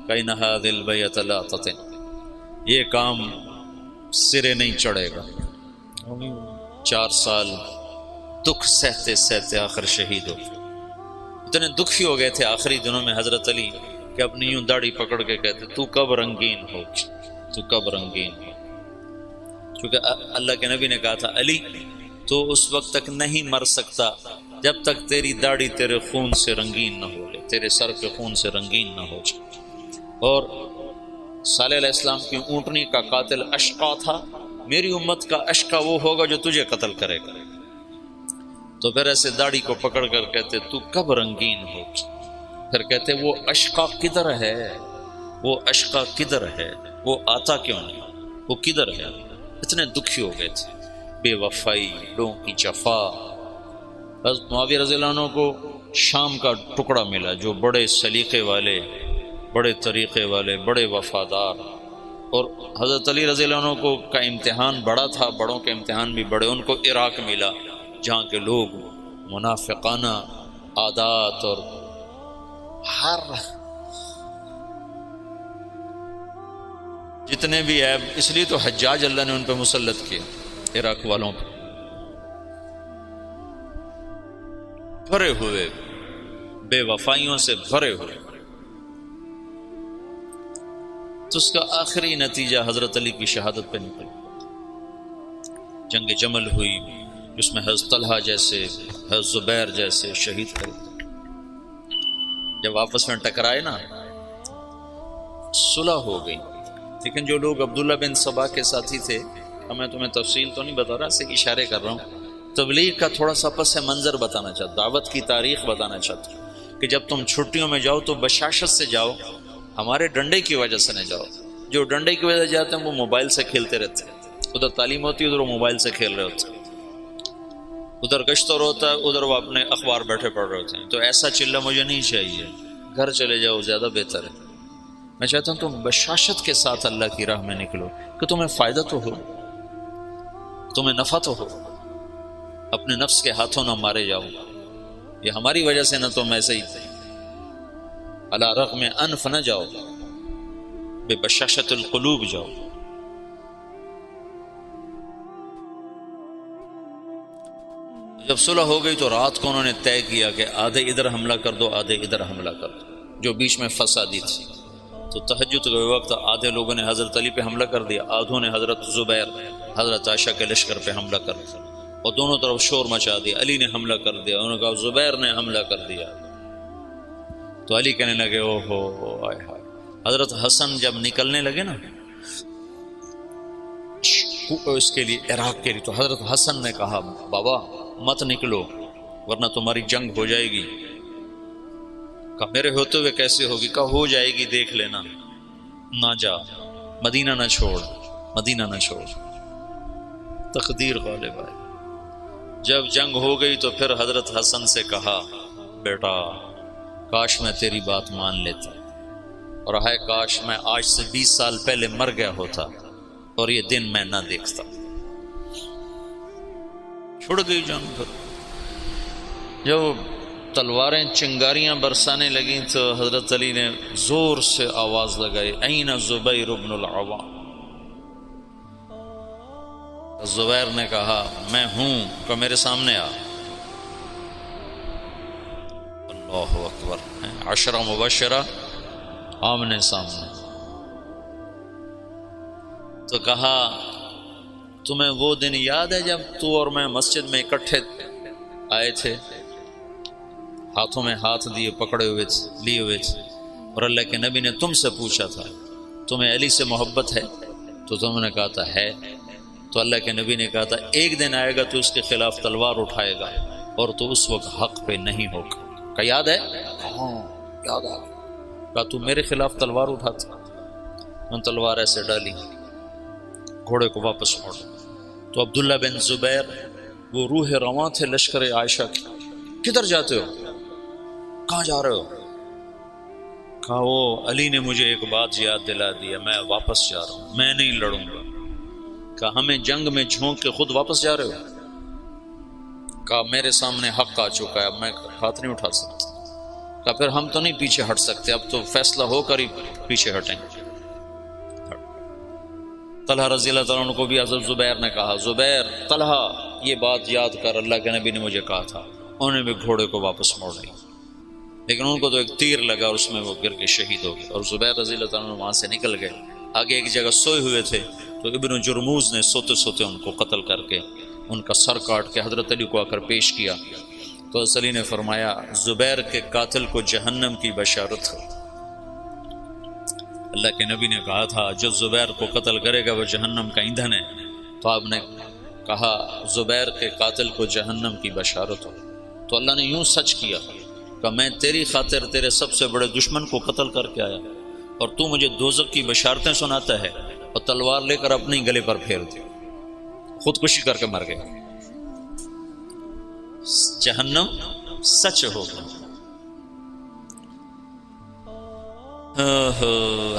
A: کَإِنَّ هَذِهِ الْبَيْعَةَ لَا تَتِمُّ، یہ کام سرے نہیں چڑھے گا۔ 4 سال دکھ سہتے سہتے آخر شہید ہو، اتنے دکھی ہو گئے تھے آخری دنوں میں حضرت علی کہ اپنی یوں داڑھی پکڑ کے کہتے تو کب رنگین ہو، تو کب رنگین ہو، کیونکہ اللہ کے نبی نے کہا تھا علی تو اس وقت تک نہیں مر سکتا جب تک تیری داڑھی تیرے خون سے رنگین نہ ہو جائے، تیرے سر کے خون سے رنگین نہ ہو جائے۔ اور صالح علیہ السلام کی اونٹنی کا قاتل اشقا تھا، میری امت کا اشقا وہ ہوگا جو تجھے قتل کرے گا۔ تو پھر ایسے داڑھی کو پکڑ کر کہتے تو کب رنگین ہو، پھر کہتے وہ اشقا کدھر ہے، وہ اشقا کدھر ہے، وہ آتا کیوں نہیں، وہ کدھر ہے؟ اتنے دکھی ہو گئے تھے، بے وفائی، لوگوں کی جفا۔ حضرت معاویہ رضی اللہ عنہ کو شام کا ٹکڑا ملا جو بڑے سلیقے والے، بڑے طریقے والے، بڑے وفادار، اور حضرت علی رضی اللہ عنہ کو کا امتحان بڑا تھا، بڑوں کے امتحان بھی بڑے، ان کو عراق ملا جہاں کے لوگ منافقانہ عادات اور ہر جتنے بھی عیب، اس لیے تو حجاج اللہ نے ان پہ مسلط کیا، عراق والوں پہ بھرے ہوئے، بے وفائیوں سے بھرے ہوئے۔ تو اس کا آخری نتیجہ حضرت علی کی شہادت پہ نکلا، جنگ جمل ہوئی جس میں حضرت طلحہ جیسے، حضرت زبیر جیسے شہید کرے، جب آپس میں ٹکرائے نا صلح ہو گئی۔ لیکن جو لوگ عبداللہ بن سبا کے ساتھی تھے، میں تمہیں تفصیل تو نہیں بتا رہا، سے اشارے کر رہا ہوں، تبلیغ کا تھوڑا سا پس منظر بتانا چاہتا، دعوت کی تاریخ بتانا چاہتا کہ جب تم چھٹیوں میں جاؤ تو بشاشت سے جاؤ، ہمارے ڈنڈے کی وجہ سے نہ جاؤ۔ جو ڈنڈے کی وجہ سے جاتے ہیں وہ موبائل سے کھیلتے رہتے ہیں، ادھر تعلیم ہوتی ہے ادھر وہ موبائل سے کھیل رہے ہوتے ہیں، ادھر گشتور ہوتا ہے ادھر وہ اپنے اخبار بیٹھے پڑھ رہے ہوتے ہیں۔ تو ایسا چلہ مجھے نہیں چاہیے، گھر چلے جاؤ زیادہ بہتر ہے۔ میں چاہتا ہوں تم بشاشت کے ساتھ اللہ کی راہ میں نکلو کہ تمہیں فائدہ تو ہو، تمہیں نفع تو ہو، اپنے نفس کے ہاتھوں نہ مارے جاؤ، یہ ہماری وجہ سے نہ تم ایسے ہی علی رغم انف نہ جاؤ، بے بشاشت القلوب جاؤ۔ جب صلح ہو گئی تو رات کو انہوں نے طے کیا کہ آدھے ادھر حملہ کر دو آدھے ادھر حملہ کر دو، جو بیچ میں فسادی تھی۔ تو تہجد کے وقت آدھے لوگوں نے حضرت علی پہ حملہ کر دیا، آدھوں نے حضرت زبیر حضرت عائشہ کے لشکر پہ حملہ کر دیا، اور دونوں طرف شور مچا دیا۔ علی نے حملہ کر دیا، انہوں نے کہا زبیر نے حملہ کر دیا۔ تو علی کہنے لگے او ہو آئے ہائے۔ حضرت حسن جب نکلنے لگے نا اس کے لیے، عراق کے لیے، تو حضرت حسن نے کہا بابا مت نکلو ورنہ تمہاری جنگ ہو جائے گی۔ کہا میرے ہوتے ہوئے کیسے ہوگی؟ کہا ہو جائے گی، دیکھ لینا، نہ جا، مدینہ نہ چھوڑ، مدینہ نہ چھوڑ۔ تقدیر غالب آئی۔ جب جنگ ہو گئی تو پھر حضرت حسن سے کہا بیٹا کاش میں تیری بات مان لیتا، اور ہائے کاش میں آج سے 20 سال پہلے مر گیا ہوتا اور یہ دن میں نہ دیکھتا۔ چھڑ گئی جنگ۔ پھر جب تلواریں چنگاریاں برسانے لگیں تو حضرت علی نے زور سے آواز لگائی این زبیر بن العوام۔ زبیر نے کہا میں ہوں، کہ میرے سامنے آ۔ اللہ اکبر، عشرہ مبشرہ آمنے سامنے۔ تو کہا تمہیں وہ دن یاد ہے جب تو اور میں مسجد میں اکٹھے آئے تھے، ہاتھوں میں ہاتھ دیے، پکڑے ہوئے لیے ہوئے تھے، اور اللہ کے نبی نے تم سے پوچھا تھا تمہیں علی سے محبت ہے؟ تو تم نے کہا تھا ہے۔ تو اللہ کے نبی نے کہا تھا ایک دن آئے گا تو اس کے خلاف تلوار اٹھائے گا اور تو اس وقت حق پہ نہیں ہوگا۔ کہا یاد ہے؟ ہاں یاد آ گیا۔ کہا تو میرے خلاف تلوار اٹھاتا؟ میں تلوار ایسے ڈالی، گھوڑے کو واپس موڑا۔ تو عبداللہ بن زبیر وہ روح رواں تھے لشکر عائشہ کی، کدھر جاتے ہو؟ کہاں جا رہے ہو؟ کہا وہ علی نے مجھے ایک بات یاد دلا دیا، میں واپس جا رہا ہوں، میں نہیں لڑوں گا۔ کہا ہمیں جنگ میں جھونک کے خود واپس جا رہے ہو؟ کہا میرے سامنے حق آ چکا ہے، اب میں ہاتھ نہیں اٹھا سکتا۔ کہا پھر ہم تو نہیں پیچھے ہٹ سکتے، اب تو فیصلہ ہو کر ہی پیچھے ہٹیں گے۔ طلحہ رضی اللہ تعالیٰ عنہ کو بھی حضرت زبیر نے کہا زبیر طلحہ یہ بات یاد کر، اللہ کے نبی نے مجھے کہا تھا۔ انہوں نے بھی گھوڑے کو واپس موڑ لیا، لیکن ان کو تو ایک تیر لگا اور اس میں وہ گر کے شہید ہو گئے، اور زبیر رضی اللہ تعالیٰ عنہ وہاں سے نکل گئے۔ آگے ایک جگہ سوئے ہوئے تھے تو ابن جرموز نے سوتے سوتے ان کو قتل کر کے ان کا سر کاٹ کے حضرت علی کو آ کر پیش کیا۔ تو حضرت علی نے فرمایا زبیر کے قاتل کو جہنم کی بشارت ہو۔ اللہ کے نبی نے کہا تھا جو زبیر کو قتل کرے گا وہ جہنم کا ایندھن ہے، تو آپ نے کہا زبیر کے قاتل کو جہنم کی بشارت ہو۔ تو اللہ نے یوں سچ کیا کہ میں تیری خاطر تیرے سب سے بڑے دشمن کو قتل کر کے آیا اور تو مجھے دوزخ کی بشارتیں سناتا ہے، اور تلوار لے کر اپنے گلے پر پھیر دی، خودکشی کر کے مر گیا۔ جہنم سچ ہوگا۔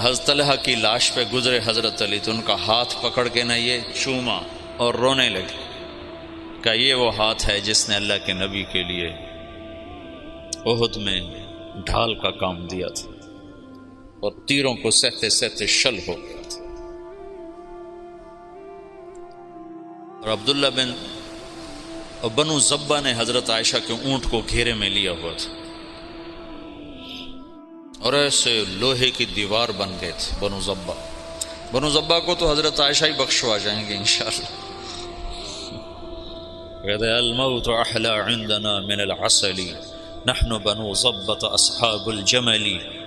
A: حضرت طلحہ کی لاش پہ گزرے حضرت علی تو ان کا ہاتھ پکڑ کے نہ یہ چوما اور رونے لگے کہ یہ وہ ہاتھ ہے جس نے اللہ کے نبی کے لیے احد میں ڈھال کا کام دیا تھا اور تیروں کو سہتے سہتے شل ہو گیا تھا۔ اور عبداللہ بنو زبہ نے حضرت عائشہ کے اونٹ کو گھیرے میں لیا ہوا تھا اور ایسے لوہے کی دیوار بن گئے تھے بنو زبہ کو تو حضرت عائشہ ہی بخشوا جائیں گے انشاءاللہ۔ کہتے ہیں الموت احلی عندنا من العسل نحن بنو زبة اصحاب الجمل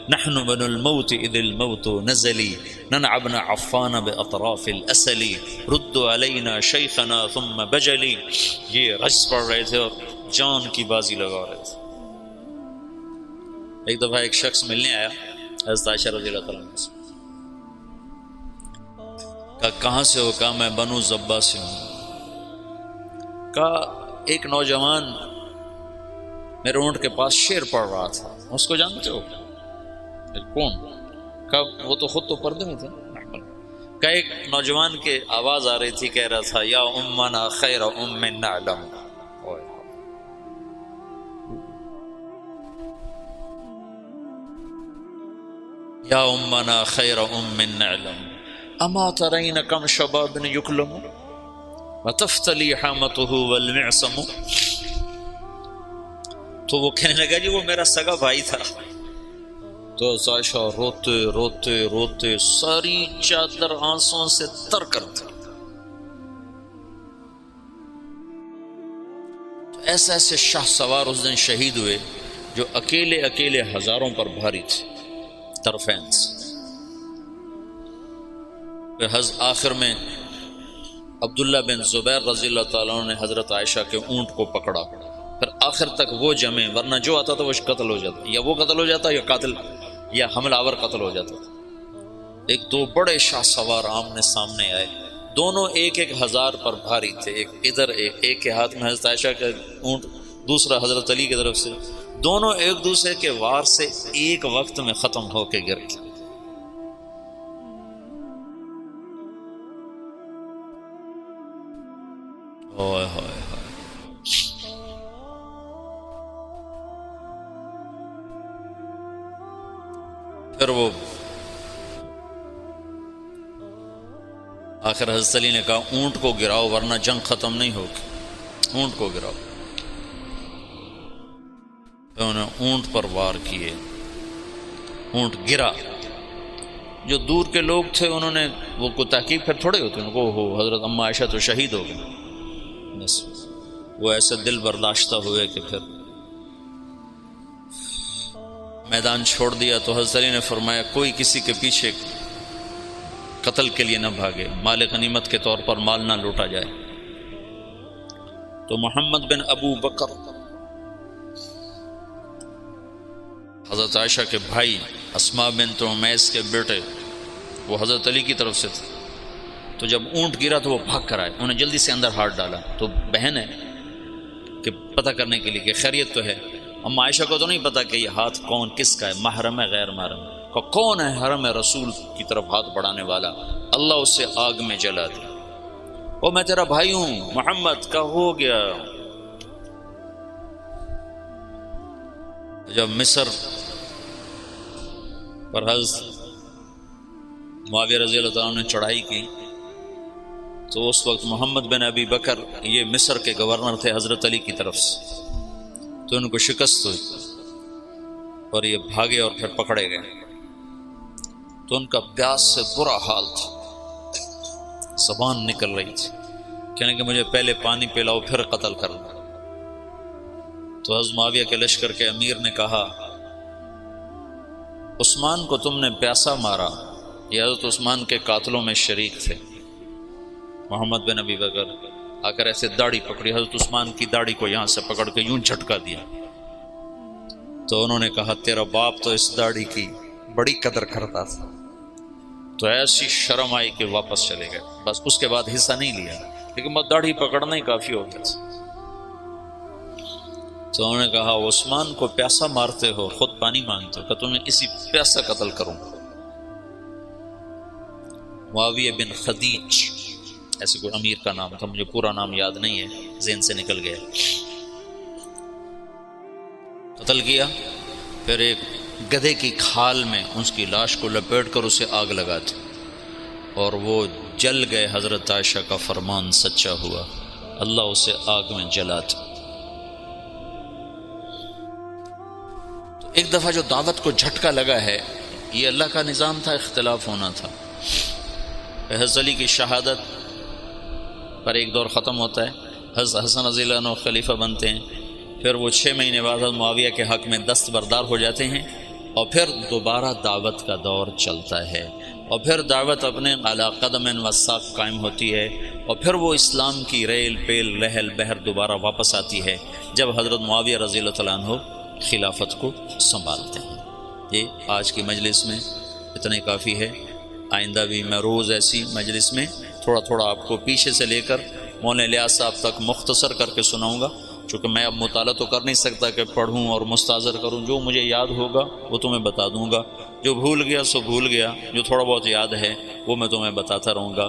A: نحن بنو الموت اذ الموت نزلی ننعبن عفان باطراف الاسل ردوا علینا شیخنا ثم بجلی۔ یہ رجز پڑھ رہے تھے اور جان کی بازی لگا رہے تھے۔ ایک دفعہ ایک شخص ملنے آیا حضرت عائشہ رضی اللہ تعالیٰ عنہ سے، کہا کہاں سے ہو؟ کہا میں بنو زبہ سے ہوں۔ کہا ایک نوجوان میرے اونٹ کے پاس شعر پڑھ رہا تھا، اس کو جانتے ہو؟ کون؟ کہا وہ تو خود تو پردے میں تھے۔ کہا ایک نوجوان کے آواز آ رہی تھی، کہہ رہا تھا یا امنا خیر ام نعلم، یا امنا خیر ام نعلم اما ترین کم شباب یکلم وتفتلی حامته والمعصم۔ تو وہ کہنے لگا جی وہ میرا سگا بھائی تھا۔ تو عائشہ روتے روتے روتے ساری چادر آنسوں سے تر کر دی۔ ایسے ایسے شاہ سوار اس دن شہید ہوئے جو اکیلے اکیلے ہزاروں پر بھاری تھے طرفین سے۔ آخر میں عبداللہ بن زبیر رضی اللہ تعالیٰ عنہ نے حضرت عائشہ کے اونٹ کو پکڑا، پھر آخر تک وہ جمے، ورنہ جو آتا تھا وہ قتل ہو جاتا، یا وہ قتل ہو جاتا یا قاتل یا حملہ آور قتل ہو جاتا تھا۔ ایک دو بڑے شاہ سوار آمنے سامنے آئے، دونوں ایک ایک ہزار پر بھاری تھے، ایک ادھر ایک کے ہاتھ میں حضرت عائشہ کا اونٹ، دوسرا حضرت علی کی طرف سے، دونوں ایک دوسرے کے وار سے ایک وقت میں ختم ہو کے گر گئے۔ اوئے ہوئے ہوئے۔ پھر وہ آخر حضرت علی نے کہا اونٹ کو گراؤ ورنہ جنگ ختم نہیں ہوگی، اونٹ کو گراؤ۔ پھر انہوں نے اونٹ پر وار کیے، اونٹ گرا۔ جو دور کے لوگ تھے انہوں نے وہ کو تحقیق پھر تھوڑے ہوتے، ان کو ہو حضرت اما عائشہ تو شہید ہو گئے، بس وہ ایسے دل برداشتہ ہوئے کہ پھر میدان چھوڑ دیا۔ تو حضرت علی نے فرمایا کوئی کسی کے پیچھے قتل کے لیے نہ بھاگے، مال غنیمت کے طور پر مال نہ لوٹا جائے۔ تو محمد بن ابو بکر حضرت عائشہ کے بھائی، اسماء بنت عمیس کے بیٹے، وہ حضرت علی کی طرف سے تھے، تو جب اونٹ گرا تو وہ بھاگ کر آئے، انہیں جلدی سے اندر ہاتھ ڈالا۔ تو بہن ہے کہ پتہ کرنے کے لیے کہ خیریت تو ہے، اما عائشہ کو تو نہیں پتا کہ یہ ہاتھ کون کس کا ہے، محرم ہے غیر محرم ہے، کون ہے حرم رسول کی طرف ہاتھ بڑھانے والا، اللہ اسے آگ میں جلا دے۔ او میں تیرا بھائی ہوں محمد کا ہو گیا۔ جب مصر پر حضرت معاویہ رضی اللہ تعالیٰ نے چڑھائی کی تو اس وقت محمد بن ابی بکر یہ مصر کے گورنر تھے حضرت علی کی طرف سے، تو ان کو شکست ہوئی اور یہ بھاگے اور پھر پکڑے گئے۔ تو ان کا پیاس سے برا حال تھا، زبان نکل رہی تھی، کہنے کہ مجھے پہلے پانی پلاؤ پھر قتل کرنا۔ تو حضرت معاویہ کے لشکر کے امیر نے کہا عثمان کو تم نے پیاسا مارا، یہ حضرت عثمان کے قاتلوں میں شریک تھے۔ محمد بن ابی بکر آ کر ایسے داڑھی پکڑی، حضرت عثمان کی داڑھی کو یہاں سے پکڑ کے یوں جھٹکا دیا۔ تو انہوں نے کہا تیرا باپ تو اس داڑھی کی بڑی قدر کرتا تھا۔ تو ایسی شرم آئی کہ واپس چلے گئے، بس اس کے بعد حصہ نہیں لیا، لیکن بس داڑھی پکڑنا ہی کافی ہو گیا۔ تو انہوں نے کہا عثمان کو پیاسا مارتے ہو، خود پانی مانگتے ہو، کہ تمہیں اسی پیاسا قتل کروں۔ معاویہ بن خدیج ایسے کوئی امیر کا نام تھا، مجھے پورا نام یاد نہیں ہے، ذہن سے نکل گیا، قتل کیا۔ پھر ایک گدھے کی کھال میں اس کی لاش کو لپیٹ کر اسے آگ لگاتے اور وہ جل گئے۔ حضرت عائشہ کا فرمان سچا ہوا، اللہ اسے آگ میں جلاتے۔ تو ایک دفعہ جو دعوت کو جھٹکا لگا ہے، یہ اللہ کا نظام تھا، اختلاف ہونا تھا۔ حضرت علی کی شہادت پر ایک دور ختم ہوتا ہے، حضرت حسن رضی اللہ عنہ خلیفہ بنتے ہیں، پھر وہ 6 مہینے بعد حضرت معاویہ کے حق میں دستبردار ہو جاتے ہیں، اور پھر دوبارہ دعوت کا دور چلتا ہے، اور پھر دعوت اپنے علی قدم و ساق قائم ہوتی ہے، اور پھر وہ اسلام کی ریل پیل لہل بہر دوبارہ واپس آتی ہے جب حضرت معاویہ رضی اللہ تعالیٰ عنہ خلافت کو سنبھالتے ہیں۔ یہ آج کی مجلس میں اتنے کافی ہے، آئندہ بھی میں روز ایسی مجلس میں تھوڑا تھوڑا آپ کو پیچھے سے لے کر مولانا الیاس صاحب تک مختصر کر کے سناؤں گا، چونکہ میں اب مطالعہ تو کر نہیں سکتا کہ پڑھوں اور مستحضر کروں، جو مجھے یاد ہوگا وہ تمہیں بتا دوں گا، جو بھول گیا سو بھول گیا، جو تھوڑا بہت یاد ہے وہ میں تمہیں بتاتا رہوں گا۔